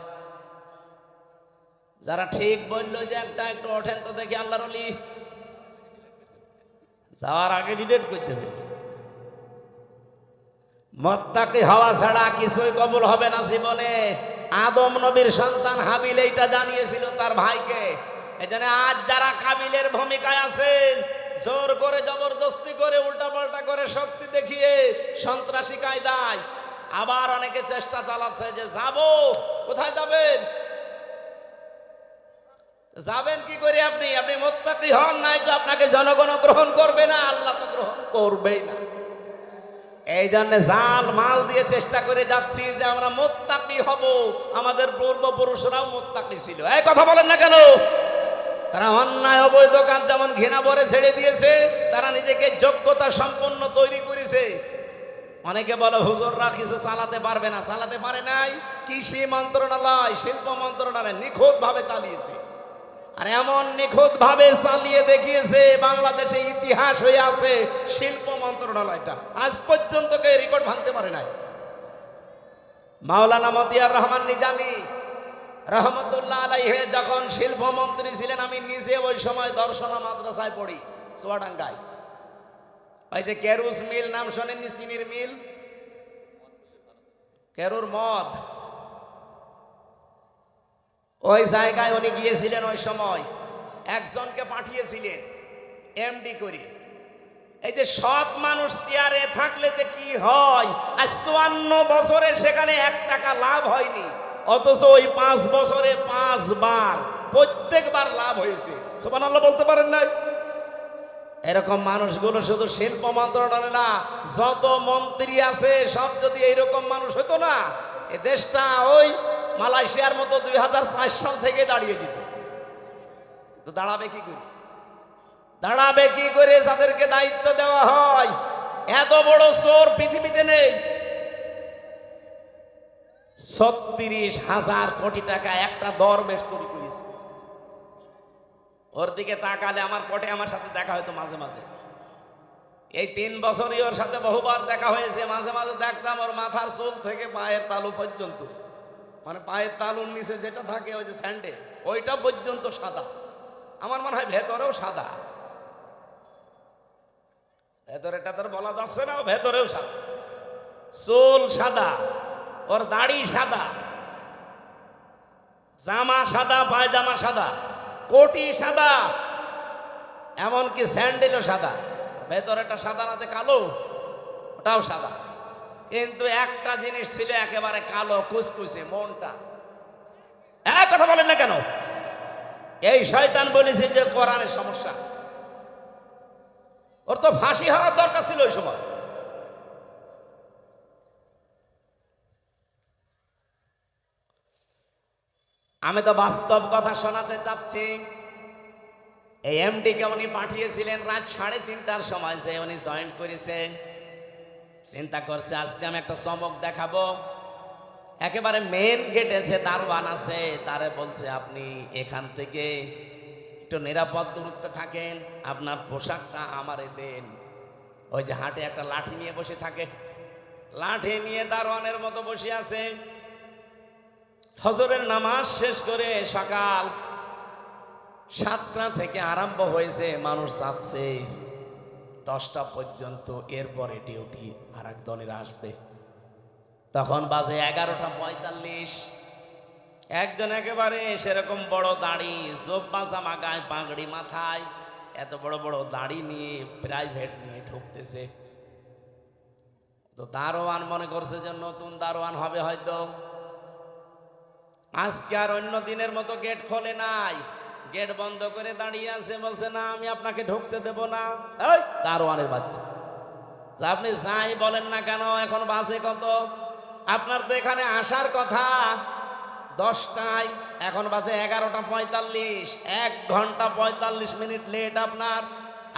যারা ঠিক বললো যে একটা একটু ওঠেন তো দেখি আল্লাহর ওলি, যাওয়ার আগে ডিলিট করে দেবে। মুত্তাকি হওয়া ছাড়া কিছুই কবুল হবে না জীবনে। আদম নবীর সন্তান হাবিল এইটা জানিয়েছিল তার ভাইকে। এজন্য আজ যারা কাবিলের ভূমিকায় আছেন, জোর করে, জবরদস্তি করে, উল্টাপাল্টা করে, শক্তি দেখিয়ে, সন্ত্রাসী কায়দায়, আবার অনেকে চেষ্টা চালাচ্ছে যে যাব। কোথায় যাবেন? যাবেন কি করে? আপনি আপনি মুত্তাকি হন নাই তো আপনাকে জনগণ গ্রহণ করবে না, আল্লাহ তো গ্রহণ করবেই না। এই জন্য জাল মাল দিয়ে চেষ্টা করে যাচ্ছি যে আমরা মুত্তাকি হব। আমাদের পূর্বপুরুষরাও মুত্তাকি ছিল। এই কথা বলেন না কেন? তারা অন্যায় অবৈধ কাজ যেমন ঘৃণা ভরে ছেড়ে দিয়েছে, তারা নিজেকে যোগ্যতা সম্পন্ন তৈরি করেছে। অনেকে বলে হুজুররা কিছু চালাতে পারবে না, চালাতে পারে নাই। কৃষি মন্ত্রণালয়, শিল্প মন্ত্রণালয় নিখুঁত ভাবে চালিয়েছে, আর এমন নিখুঁত ভাবে চালিয়ে দেখিয়েছে, বাংলাদেশে ইতিহাস হয়ে আছে শিল্প মন্ত্রণালয়টা। আজ পর্যন্ত কেউ রেকর্ড ভাঙতে পারে নাই। মাওলানা মতিয়ার রহমান নিজামী রহমতুল্লাহ আলাইহি যখন শিল্পমন্ত্রী ছিলেন, আমি নিজে ওই সময় দর্শনা মাদ্রাসায় পড়ি চুয়াডাঙ্গায়। ওই যে কেরুস মিল নাম শোনেননি? চিনির মিল, কেরুর মদ, ওই জায়গায় উনি গিয়েছিলেন। ওই সময় একজনকে পাঠিয়েছিলেন এমডি করে। এই যে সৎ মানুষ চেয়ারে থাকলে যে কি হয়, আর 54 বছরে সেখানে 1 টাকা লাভ হয়নি, অথচ ওই 5 বছরে 5 বার প্রত্যেকবার লাভ হয়েছে। সুবহানাল্লাহ বলতে পারেন নাই? এরকম মানুষগুলো শুধু শিল্প মন্ত্রণালয় না, যত মন্ত্রী আছে সব যদি এইরকম মানুষ হতো না, এ দেশটা ওই মালয়েশিয়ার মতো 2004 সাল থেকে দাঁড়িয়ে যেত। তো দাঁড়াবে কি করে? দাঁড়াবে কি করে? যাদেরকে দায়িত্ব দেওয়া হয় এত বড় চোর পৃথিবীতে নেই। 36,000 কোটি টাকা একটা দরবেশ চুরি করেছে। ওর দিকে তাকালে আমার কোটে আমার সাথে দেখা হয়তো মাঝে মাঝে। এই 3 বছরই ওর সাথে বহুবার দেখা হয়েছে। মাঝে মাঝে দেখতাম ওর মাথার চুল থেকে পায়ের তালু পর্যন্ত, মানে পায়ের তালুর নিচে যেটা থাকে ওই যে স্যান্ডেল, ওইটা পর্যন্ত সাদা। আমার মনে হয় ভেতরেও সাদা। ভেতরেটা তোর বলা যাচ্ছে না, ভেতরেও সাদা। চুল সাদা, ওর দাড়ি সাদা, জামা সাদা, পায়জামা সাদা, কোটি সাদা, এমনকি স্যান্ডেলও সাদা। ভেতরেটা সাদা নাতে কালো, ওটাও সাদা। কিন্তু একটা জিনিস ছিল একেবারে কালো কুচকুচে, মনটা। এক কথা বলেন না কেন? এই শয়তান বলেছে যে কোরআনের সমস্যা আছে। ওর তো ফাঁসি হওয়ার দরকার ছিল ওই সময়। আমি তো বাস্তব কথা শোনাতে চাচ্ছি। এই এমডিকে উনি পাঠিয়েছিলেন রাত 3:30টার সময়, যে উনি জয়েন করেছে। চিন্তা করছে আজকে আমি একটা চমক দেখাবো। একেবারে মেন গেটে যে দারোয়ান আছে তারে বলছে আপনি এখান থেকে একটু নিরাপদ দূরত্বে থাকেন, আপনার পোশাকটা আমারে দেন। ওই যে হাটে একটা লাঠি নিয়ে বসে থাকে, লাঠি নিয়ে দারোয়ানের মতো বসে আছে। ফজরের নামাজ শেষ করে সকাল 7টা থেকে আরম্ভ হয়েছে, মানুষ যাচ্ছে 10টা পর্যন্ত। এরপরে ডিউটি আর এক দলের আসবে। তখন বাজে 11:45। একজন একেবারে সেরকম বড় দাড়ি, জোব্বা জামা গায়ে, পাগড়ি মাথায়, এত বড় বড় দাড়ি নিয়ে প্রাইভেট নিয়ে ঢুকতেছে। তো দারোয়ান মনে করছে যে নতুন দারোয়ান হবে হয়তো। আজকে আর অন্য দিনের মতো গেট খোলে নাই, গেট বন্ধ করে দাঁড়িয়ে আছে। বলছে না আমি আপনাকে ঢুকতে দেব না। এই দারোয়ানের বাচ্চা, আপনি যাই বলেন না কেন, এখন বাজে কত? আপনার তো এখানে আসার কথা 10টায়, এখন বাজে 11:45, 1 ঘন্টা 45 মিনিট লেট আপনার।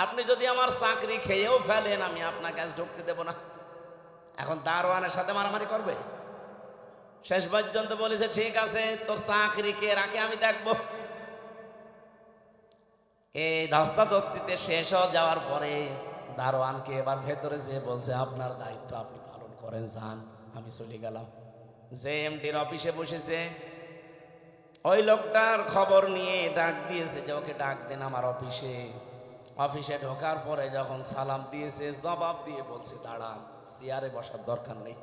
আপনি যদি আমার চাকরি খেয়েও ফেলেন আমি আপনাকে আজ ঢুকতে দেব না। এখন দারোয়ানের সাথে মারামারি করবে? শেষ পর্যন্ত বলেছে ঠিক আছে, তোর চাকরি কে রাখে আমি দেখবো। এই ধস্তাধস্তিতে শেষ হয়ে যাওয়ার পরে দারোয়ানকে এবার ভেতরে যেয়ে বলছে আপনার দায়িত্ব আপনি পালন করেন, যান। আমি চলে গেলাম। যে এমডির অফিসে বসেছে ওই লোকটার খবর নিয়ে ডাক দিয়েছে যে ওকে ডাক দেন আমার অফিসে। অফিসে ঢোকার পরে যখন সালাম দিয়েছে, জবাব দিয়ে বলছে দাঁড়ান, চেয়ারে বসার দরকার নেই,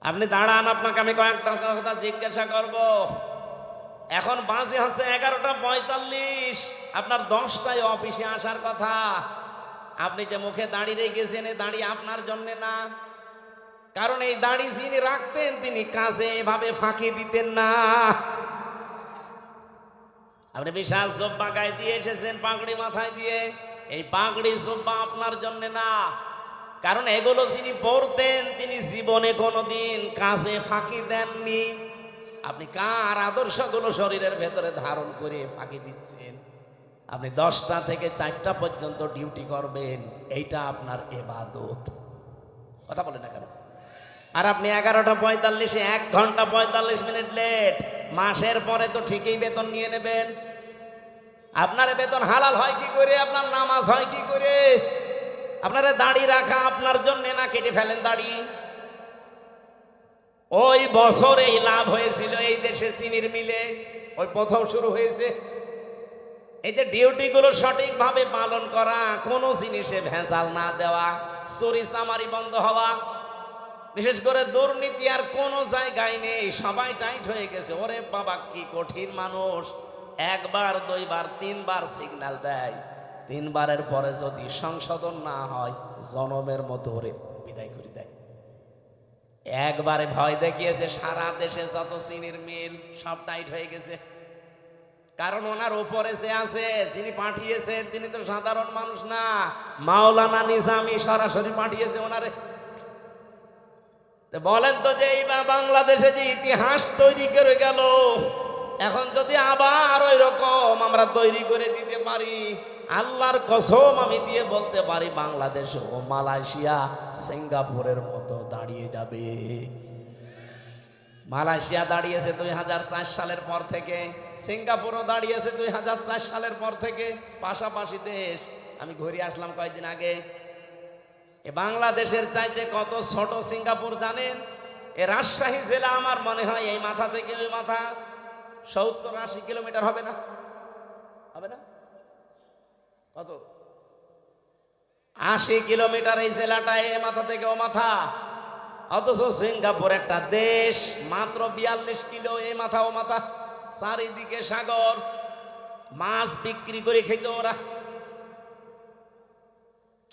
আপনি দাঁড়ান, আপনাকে আমি কয়েকটা কথা জিজ্ঞাসা করব। এখন বাজে হচ্ছে 11:45, আপনার 10টায় অফিসে আসার কথা। আপনি যে মুখে দাঁড়িয়ে রেখেছেন, এই দাঁড়িয়ে আপনার জন্য না। কারণ এই দাড়ি যিনি রাখতেন তিনি কাজে এভাবে ফাঁকি দিতেন না। আপনি বিশাল জোব্বা গায়ে দিয়ে এসেছেন, পাগড়ি মাথায় দিয়ে, এই পাগড়ি জোব্বা আপনার জন্য না। কারণ এগুলো যিনি পড়তেন তিনি জীবনে কোনোদিন কাজে ফাঁকি দেননি। আপনি কার আদর্শগুলো শরীরের ভেতরে ধারণ করে ফাঁকি দিচ্ছেন? আপনি 10টা থেকে 4টা পর্যন্ত ডিউটি করবেন, এইটা আপনার ইবাদত। কথা বলেন না কেন? আর আপনি 11:45, 1 ঘন্টা 45 মিনিট লেট। মাসের পরে তো ঠিকই বেতন নিয়ে নেবেন। আপনার বেতন হালাল হয় কি করে? আপনার নামাজ হয় কি করে? আপনার দাড়ি রাখা আপনার জন্য না, কেটে ফেলেন দাড়ি। ওই বছরেই লাভ হয়েছিল এই দেশে চিনির মিলে, ওই প্রথম শুরু হয়েছে। এই যে ডিউটিগুলো সঠিকভাবে পালন করা, কোনো জিনিসে ভেজাল না দেওয়া, চুরি চামারি বন্ধ হওয়া, বিশেষ করে দুর্নীতি আর কোনো জায়গায় নেই, সবাই টাইট হয়ে গেছে। ওরে বাবা কি কঠিন মানুষ! 1 বার 2 বার 3 বার সিগন্যাল দেয়, 3 বারের পরে যদি সংশোধন না হয় জনমের মতো ওরে বিদায় করে দেয়। একবারে ভয় দেখিয়েছে, সারা দেশে যত চিনির মিল সব টাইট হয়ে গেছে। কারণ ওনার উপরে যে আছে, যিনি পাঠিয়েছেন তিনি তো সাধারণ মানুষ না, মাওলানা নিজামী সরাসরি পাঠিয়েছে ওনারে। বলেন তো যে এই বাংলাদেশে যে ইতিহাস তৈরি করে গেল, এখন যদি আবার ওই রকম আমরা তৈরি করে দিতে পারি, আল্লাহর কসম আমি দিয়ে বলতে পারি বাংলাদেশ ও মালয়েশিয়া সিঙ্গাপুরের মতো দাঁড়িয়ে যাবে। মালয়েশিয়া দাঁড়িয়েছে 2004 সালের পর থেকে, সিঙ্গাপুরও দাঁড়িয়েছে 2004 সালের পর থেকে, পাশাপাশি দেশ। আমি ঘুরে আসলাম কয়েকদিন আগে। এ বাংলাদেশের চাইতে কত ছোট সিঙ্গাপুর জানেন? এ রাজশাহী জেলা আমার মনে হয় এই মাথা থেকে ওই মাথা 70-80 কিলোমিটার হবে না? হবে না? কত? 80 কিলোমিটার এই জেলাটা, এ মাথা থেকে ও মাথা। অথচ সিঙ্গাপুর একটা দেশ, মাত্র 42 কিলো এ মাথা ও মাথা, চারিদিকে সাগর, মাছ বিক্রি করে খেত ওরা।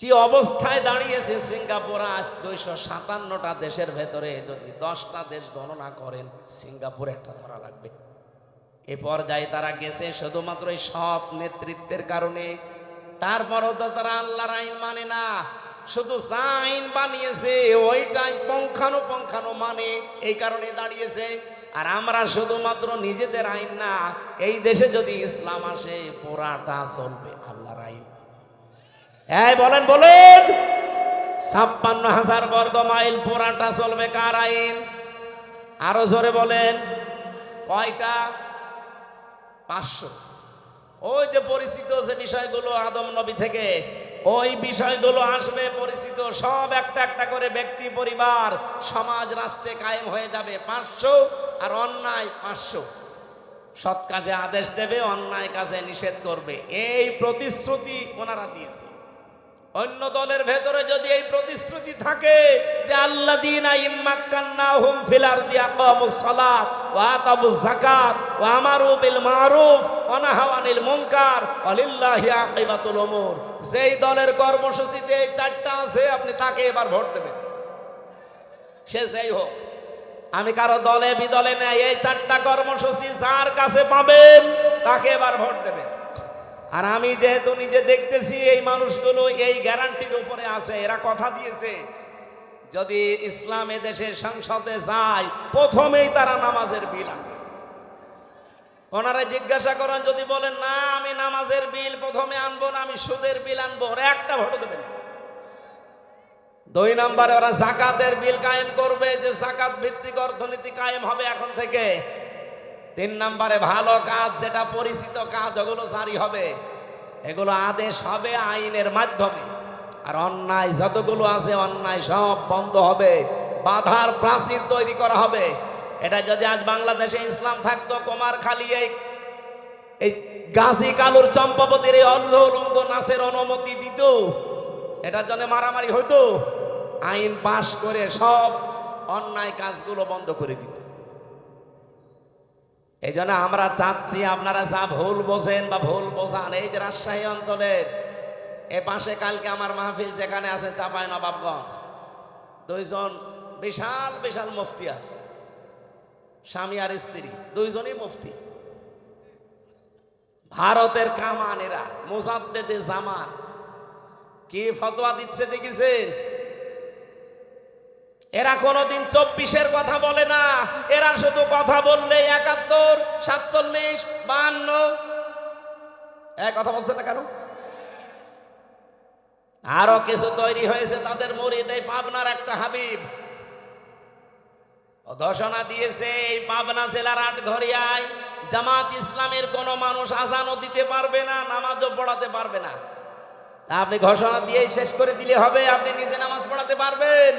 কি অবস্থায় দাঁড়িয়েছে সিঙ্গাপুর আজ? 257টা দেশের ভেতরে যদি 10টা দেশ গণনা করেন, সিঙ্গাপুর একটা ধরা লাগবে। এ পর্যায়ে তারা গেছে শুধুমাত্র এই সৎ নেতৃত্বের কারণে। তারপরও তো তারা আল্লাহর আইন মানে না, শুধু যা আইন বানিয়েছে ওইটাই পঙ্খানো মানে, এই কারণে দাঁড়িয়েছে। আর আমরা শুধুমাত্র নিজেদের আইন না, এই দেশে যদি ইসলাম আসে পুরাটা চলবে আল্লাহর আইন। এই বলেন 56,000 বর্গ মাইল পুরাটা চলবে কার আইন? আরো জোরে বলেন, কয়টা? 500। ওই যে পরিচিত যে বিষয়গুলো আদম নবী থেকে, ওই বিষয়গুলো আসবে পরিচিত সব, একটা একটা করে ব্যক্তি, পরিবার, সমাজ, রাষ্ট্রে কায়েম হয়ে যাবে 500। আর অন্যায় 500। সৎ কাজে আদেশ দেবে, অন্যায় কাজে নিষেধ করবে। এই প্রতিশ্রুতি ওনারা দিয়েছে। অন্য দলের ভেতরে যদি এই প্রতিশ্রুতি থাকে যে আল্লাযীনা ইম্মাক্কান্নাহুম ফিল আরদি আকামুস সালাত ওয়া আতাবুজ যাকাত ওয়া আমারু বিল মারুফ ওয়া নাহাউ আনিল মুনকার ওয়া লিল্লাহি আকিবাতুল উমুর, যেই দলের কর্মসূচিতে এই 4টা আছে আপনি তাকে এবার ভোট দেবেন, সে যেই হোক। আমি কারো দলে বিদলে নাই, এই 4টা কর্মসূচি যার কাছে পাবেন তাকে এবার ভোট দেবেন। আর আমি যেহেতু নিজে দেখতেছি এই মানুষগুলো এই গ্যারান্টির উপরে আছে, এরা কথা দিয়েছে যদি ইসলাম এ দেশের সংসদে যায় প্রথমেই তারা নামাজের বিল আনবে। ওনারা জিজ্ঞাসা করেন, যদি বলেন না আমি নামাজের বিল প্রথমে আনবো না, আমি সুদের বিল আনবো, ওরা একটা ভোট দেবে না। 2 নম্বরে ওরা যাকাতের বিল কায়েম করবে, যে যাকাত ভিত্তিক অর্থনীতি কায়েম হবে এখন থেকে। 3 নম্বরে ভালো কাজ, যেটা পরিচিত কাজ, ওগুলো জারি হবে, এগুলো আদেশ হবে আইনের মাধ্যমে। আর অন্যায় যতগুলো আছে অন্যায় সব বন্ধ হবে, বাধার প্রাচীর তৈরি করা হবে। এটা যদি আজ বাংলাদেশে ইসলাম থাকতো, কুমারখালী এই গাজী কালুর চম্পাবতীর এই অন্ধ উলঙ্গ নাচের অনুমতি দিত, এটার জন্য মারামারি হইতো, আইন পাশ করে সব অন্যায় কাজগুলো বন্ধ করে দিত। এই জন্য আমরা চাচ্ছি আপনারা যা ভুল বোঝেন বা ভুল বোঝান, এই যে রাজশাহী অঞ্চলের এ পাশে কালকে আমার মাহফিল যেখানে আছে চাঁপাইনবাবগঞ্জ, 2 জন বিশাল বিশাল মুফতি আছে, স্বামী আর স্ত্রী 2 জনই মুফতি। ভারতের কামান এরা, মুজাদ্দেদে জামান, কি ফতোয়া দিচ্ছে দেখেছেন? এরা কোনোদিন 24-এর কথা বলে না, এরা শুধু কথা বললে 71, 47, 52 কথা বলছে না কেন? আরো কিছু তৈরি হয়েছে তাদের মুরিদ, এই পাবনার একটা হাবিব ঘোষণা দিয়েছে এই পাবনা জেলার আটঘরিয়ায় জামাত ইসলামের কোন মানুষ আজানও দিতে পারবে না, নামাজও পড়াতে পারবে না। আপনি ঘোষণা দিয়ে শেষ করে দিলে হবে? আপনি নিজে নামাজ পড়াতে পারবেন?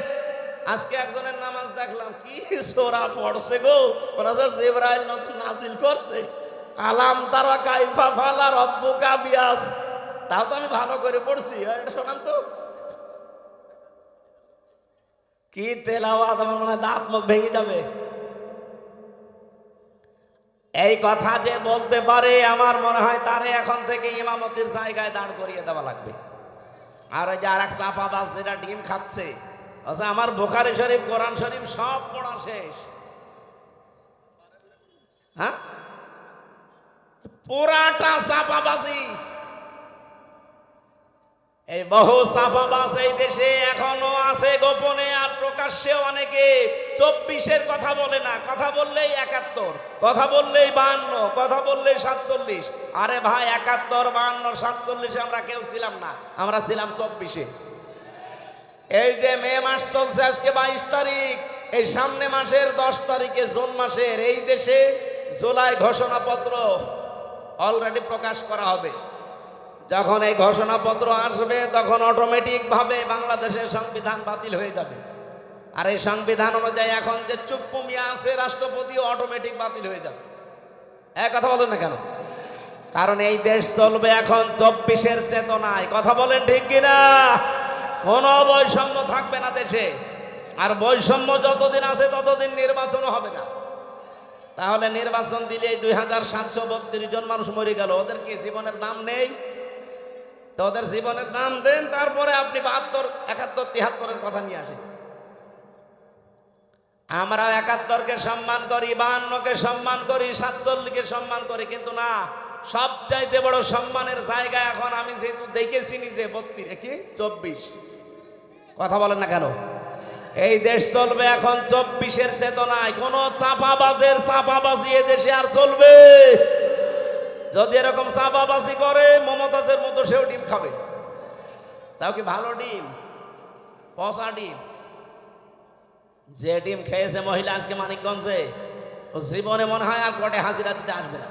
আজকে একজনের নামাজ দেখলাম, কি সূরা পড়ছে গো, ওরা যে জিবরাইল নতুন নাজিল করছে, আলাম তারা কাইফা ফালা রব্বুকা বিয়াস, তাও তো আমি ভালো করে পড়ছি, এটা শোনান তো। কি তেলাওয়াত, আমার মনে হয় দাঁত মুখ ভেঙে যাবে। এই কথা যে বলতে পারে আমার মনে হয় তারে এখন থেকে ইমামতির জায়গায় দাঁড় করিয়ে দেওয়া লাগবে। আর ওই যে আর এক চাপাবাজ যেটা ডিম খাচ্ছে, আচ্ছা আমার বুখারী শরীফ, কোরআন শরীফ সব পড়া শেষ, হ্যাঁ পুরাটা চাপাবাজি। এই বহু চাপাবাজ এই দেশে এখনো আছে গোপনে, আর প্রকাশ প্রকাশ্যে অনেকে 24-এর কথা বলে না, কথা বললেই 71, কথা বললেই 52, কথা বললেই 47। আরে ভাই 71, 52, 47 আমরা কেউ ছিলাম না, আমরা ছিলাম 24-এ। এই যে মে মাস চলছে, আজকে 22 তারিখ, এই সামনে মাসের 10 তারিখে জুন মাসের এই দেশে জুলাই ঘোষণাপত্র অলরেডি প্রকাশ করা হবে। যখন এই ঘোষণাপত্র আসবে তখন অটোমেটিক ভাবে বাংলাদেশের সংবিধান বাতিল হয়ে যাবে। আর এই সংবিধান অনুযায়ী এখন যে চুপ্পু মিয়া আছে রাষ্ট্রপতি, অটোমেটিক বাতিল হয়ে যাবে। এক কথা বলেন না কেন? কারণ এই দেশ চলবে এখন 24-এর চেতনায়। কথা বলেন ঠিক কিনা? কোনো বৈষম্য থাকবে না দেশে। আর বৈষম্য যতদিন আছে ততদিন নির্বাচনও হবে না। তাহলে নির্বাচন দিলে 2732 জন মানুষ মরে গেল, ওদের কি জীবনের দাম নেই? তো ওদের জীবনের দাম দেন, তারপরে আপনি 72, 71, 73-এর কথা নিয়ে আসেন। আমরা 71-কে সম্মান করি, 52-কে সম্মান করি, 47-কে সম্মান করি, কিন্তু না, সবচাইতে বড় সম্মানের জায়গা এখন আমি যেহেতু দেখেছি নিজে 24। কথা বলেন না কেন? এই দেশ চলবে এখন 24-এর চেতনায়। কোন চাপাবাজের চাপাবাজি এ দেশে আর চলবে? যদি এরকম চাপাবাজি করে মমতাজের মতো সেও ডিম খাবে। তাও কি ভালো ডিম? পচা ডিম। যে ডিম খেয়েছে মহিলা আজকে মানিকগঞ্জে, ও জীবনে মনে হয় আর কোর্টে হাজিরা দিতে আসবে না।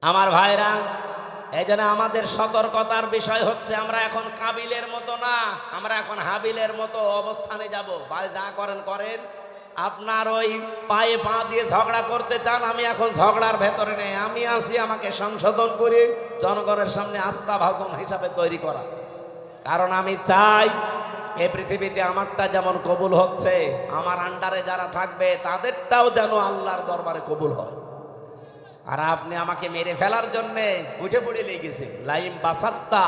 আমার ভাইরা, এই জন্য আমাদের সতর্কতার বিষয় হচ্ছে আমরা এখন কাবিলের মতো না, আমরা এখন হাবিলের মতো অবস্থানে যাব। ভাই যা করেন করেন, আপনার ওই পায়ে পা দিয়ে ঝগড়া করতে চান, আমি এখন ঝগড়ার ভেতরে নেই, আমি আছি আমাকে সংশোধন করে জনগণের সামনে আস্থা ভাষণ হিসাবে তৈরি করা। কারণ আমি চাই এই পৃথিবীতে আমারটা যেমন কবুল হচ্ছে, আমার আন্ডারে যারা থাকবে তাদেরটাও যেন আল্লাহর দরবারে কবুল হয়। আর আপনি আমাকে মেরে ফেলার জন্য উঠে পড়ে লেগেছে, লাইম বাসাত্তা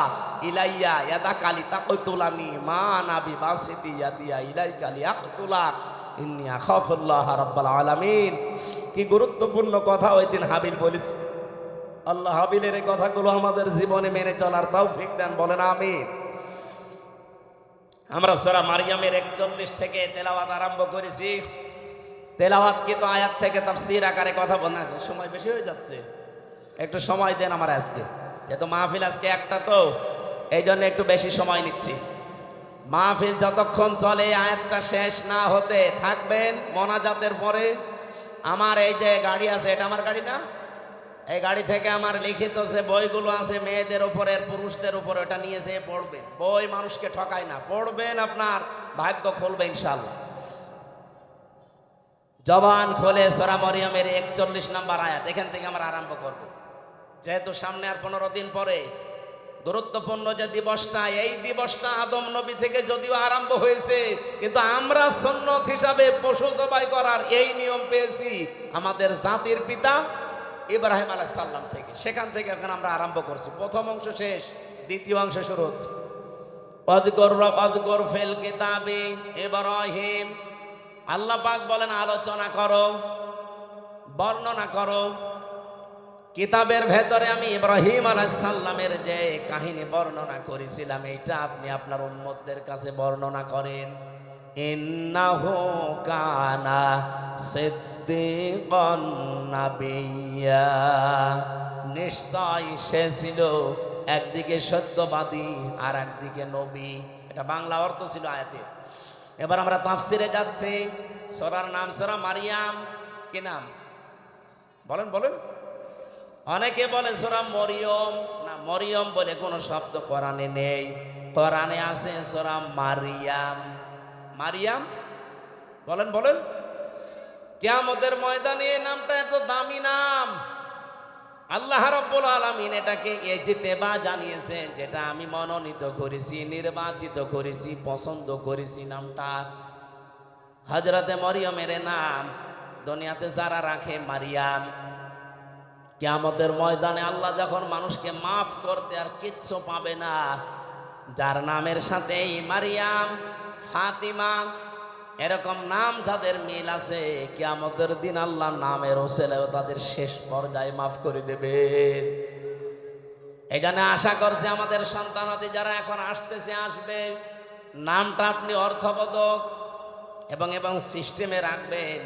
ইলাইয়া ইয়াদা কালি তাকতুলানি মা নাবি বাসিতি ইয়াদিয়া ইলাই কালি আকতুলাক ইন্নী আখাফুল্লাহ রাব্বাল আলামিন। কি গুরুত্বপূর্ণ কথা ওই দিন হাবিল বলেছে। আল্লাহ হাবিলের এই কথাগুলো আমাদের জীবনে মেনে চলার তৌফিক দেন, বলেন আমিন। আমরা সূরা মারইয়ামের 41 থেকে তেলাওয়াত আরম্ভ করেছি। তেলাওয়াত কিন্তু আয়াত থেকে তাফসীর আকারে কথা বলা, সময় বেশি হয়ে যাচ্ছে, একটু সময় দেন আমার আজকে, যেহেতু মাহফিল আজকে একটা, তো এই জন্য একটু বেশি সময় নিচ্ছি। মাহফিল যতক্ষণ চলে আয়াতটা শেষ না হতে থাকবেন মোনাজাতের পরে। আমার এই যে গাড়ি আছে, এটা আমার গাড়ি না, এই গাড়ি থেকে আমার লিখিত যে বইগুলো আছে মেয়েদের উপরে পুরুষদের উপরে, ওটা নিয়ে যেয়ে পড়বেন। বই মানুষকে ঠকায় না, পড়বেন, আপনার ভাগ্য খুলবে ইনশাআল্লাহ। জবান খোলে সূরা মারইয়ামের 41 নম্বর আয়াত, এখান থেকে আমরা আরম্ভ করব। যেহেতু সামনে আর 15 দিন পরে গুরুত্বপূর্ণ যে দিবসটা, এই দিবসটা আদম নবী থেকে যদিও আরম্ভ হয়েছে, কিন্তু আমরা সুন্নত হিসাবে পশু জবাই করার এই নিয়ম পেয়েছি আমাদের জাতির পিতা ইব্রাহিম আলাইহিস সালাম থেকে। সেখান থেকে এখন আমরা আরম্ভ করছি। প্রথম অংশ শেষ, দ্বিতীয় অংশ শুরু হচ্ছে। ওয়াযকুর ফিল কিতাবি ইব্রাহিম। আল্লাহ পাক বলেন আলোচনা করো, বর্ণনা করো। কিতাবের ভেতরে আমি ইব্রাহিম আলাইহিস সালামের যে কাহিনী বর্ণনা করেছিলাম, এটা আপনি আপনার উম্মতদের কাছে বর্ণনা করেন। ইন্নাহু কানা সিদ্দীকান নাবিয়্যা। নিশ্চয় সে ছিল একদিকে সত্যবাদী আর একদিকে নবী। এটা বাংলা অর্থ ছিল আয়াতে। এবার আমরা তাফসিরে যাচ্ছি। সূরার নাম সূরা মারইয়াম। কি নাম বলেন বলেন? অনেকে বলে সূরা মরিয়ম, না, মরিয়ম বলে কোনো শব্দ কোরআনে নেই। কোরআনে আছে সূরা মারইয়াম। মারইয়াম বলেন বলেন। কিয়ামতের ময়দানে এই নামটা এত দামি নাম। আল্লাহ রাব্বুল আলামিন এটাকে ইজতিবা জানিয়েছেন, যেটা আমি মনোনীত করেছি, নির্বাচিত করেছি, পছন্দ করেছি। নামটা হযরতে মরিয়মের নাম। দুনিয়াতে যারা রাখে মারিয়াম, কিয়ামতের ময়দানে আল্লাহ যখন মানুষকে মাফ করতে আর কিচ্ছু পাবে না, যার নামের সাথে এই মারিয়াম, ফাতিমা এরকম নাম যাদের মিল আছে, কিয়ামতের দিন আল্লাহ নামের ওসিলায় তাদের শেষ পর্যায়ে মাফ করে দেবে। এই জন্য আশা করছি আমাদের সন্তানাদি যারা এখন আসতেছে আসবে, নামটা আপনি অর্থবোধক এবং সিস্টেমে রাখবেন,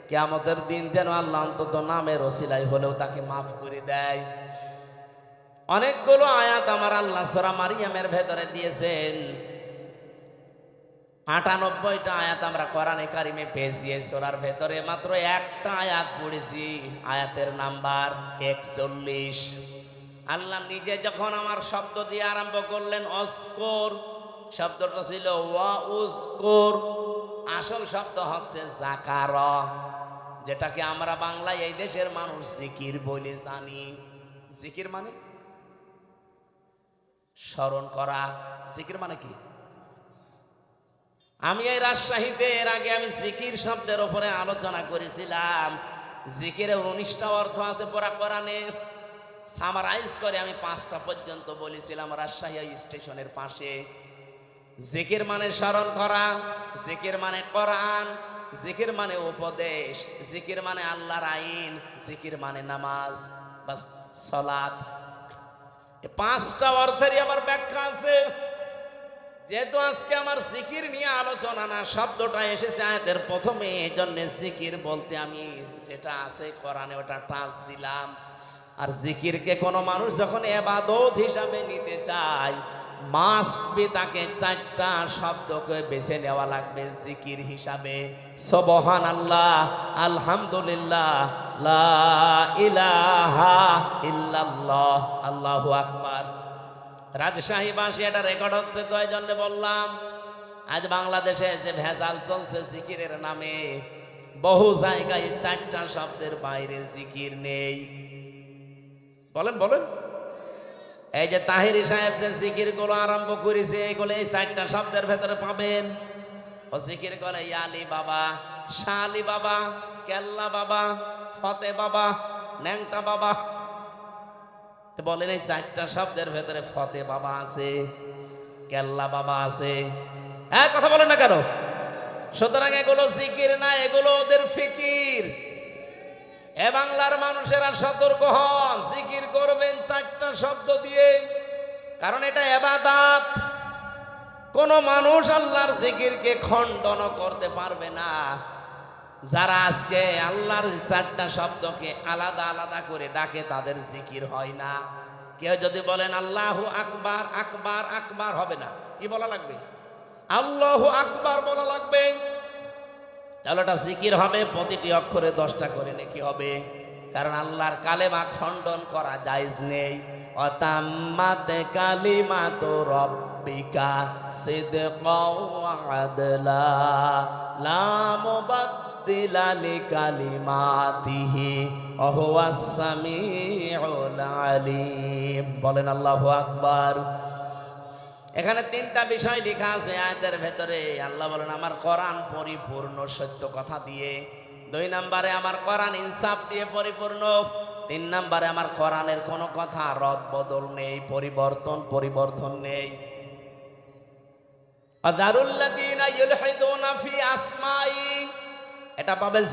কিয়ামতের দিন যেন আল্লাহ অন্তত নামের ওসিলাই হলেও তাকে মাফ করে দেয়। অনেকগুলো আয়াত আমার আল্লাহ সূরা মারিয়ামের ভেতরে দিয়েছেন। ৯৮টা আয়াত আমরা কোরআনে কারিমে পেয়েছি। এই সূরার ভেতরে মাত্র একটা আয়াত পড়েছি, আয়াতের নাম্বার ৪১। আল্লাহ নিজে যখন আমার শব্দ দিয়ে আরম্ভ করলেন অস্কর, শব্দটা ছিল ওয়া উস্কর, আসল শব্দ হচ্ছে যাকার, যেটাকে আমরা বাংলায় এই দেশের মানুষ জিকির বলে জানি। জিকির মানে স্মরণ করা। জিকির মানে কি? আমি এই রাজশাহীতে এর আগে আমি জিকির শব্দের উপরে আলোচনা করেছিলাম। জিকিরের ১৯টা অর্থ আছে পুরা কোরআনে। সামারাইজ করে আমি ৫টা পর্যন্ত বলেছিলাম রাজশাহী স্টেশনের পাশে। জিকির মানে স্মরণ করা, জিকির মানে কোরআন, জিকির মানে উপদেশ, জিকির মানে আল্লাহর আইন, জিকির মানে নামাজ, বাস সালাত। এই ৫টা অর্থেরই আবার ব্যাখ্যা আছে। যেহেতু আজকে আমার জিকির নিয়ে আলোচনা না, শব্দটা এসেছে আয়াতের প্রথমে, এই জন্য জিকির বলতে আমি যেটা আছে কোরআনে ওটা টাচ দিলাম। আর জিকিরকে কোনো মানুষ যখন ইবাদত হিসাবে নিতে চায়, মাস্ট বি তাকে ৪টা শব্দকে বেছে নেওয়া লাগবে জিকির হিসাবে। সুবহানাল্লাহ, আলহামদুলিল্লাহ, লা ইলাহা ইল্লাল্লাহ, আল্লাহু আকবার। রাজশাহী ভাষী এটা রেকর্ড হচ্ছে তো এই জন্য বললাম। আজ বাংলাদেশে যে ভেজাল চলছে জিকিরের নামে, বহু জায়গায় ৪টা শব্দের বাইরে জিকির নেই। বলেন বলেন, এই যে তাহিরি সাহেব যে জিকির গুলো আরম্ভ করেছে, এগুলো এই ৪টা শব্দের ভেতরে পাবেন। ও জিকির করে ইয়ালি বাবা, শালি বাবা, কেল্লা বাবা, ফতে বাবা, ন্যাংটা বাবা। বলেন এই ৪টা শব্দের ভেতরে ফতে বাবা আছে, কেল্লা বাবা আছে। হ্যাঁ, কথা বলেন না কেন? সুতরাং এগুলো জিকির না, এগুলো ওদের ফিকির। এ বাংলার মানুষেরা সতর্ক হন, জিকির করবেন ৪টা শব্দ দিয়ে, কারণ এটা ইবাদত। কোন মানুষ আল্লাহর জিকিরকে খণ্ডন করতে পারবে না। যারা আজকে আল্লাহর ৪টা শব্দকে আলাদা আলাদা করে ডাকে, তাদের জিকির হয় না। কেউ যদি বলেন আল্লাহু আকবার, আকবার আকবার হবে না। কি বলা লাগবে? আল্লাহু আকবার বলা লাগবে। তাহলে ওটা জিকির হবে, প্রতিটি অক্ষরে 10টা করে নেকি হবে। কারণ আল্লাহর কালেমা খণ্ডন করা জায়েজ নেই। অতাম্মাত কালিমাতু রাব্বিকা সিদকাও ওয়া আদলা লা মুবাদদিলা লিকালিমাতিহি ওয়া হুয়াস সামিউল আলিম। বলেন আল্লাহু আকবার। এখানে 3টা বিষয় লেখা আছে আয়াতের ভেতরে। আল্লাহ বলেন আমার কোরআন পরিপূর্ণ সত্য কথা দিয়ে। 2 নম্বরে আমার কোরআন ইনসাফ দিয়ে পরিপূর্ণ। 3 নম্বরে আমার কোরআনের কোনো কথা রদ বদল নেই, পরিবর্তন নেই। আযারুল্লাযীনা ইউলহিদুনা ফি আসমাই, এটা পাবেন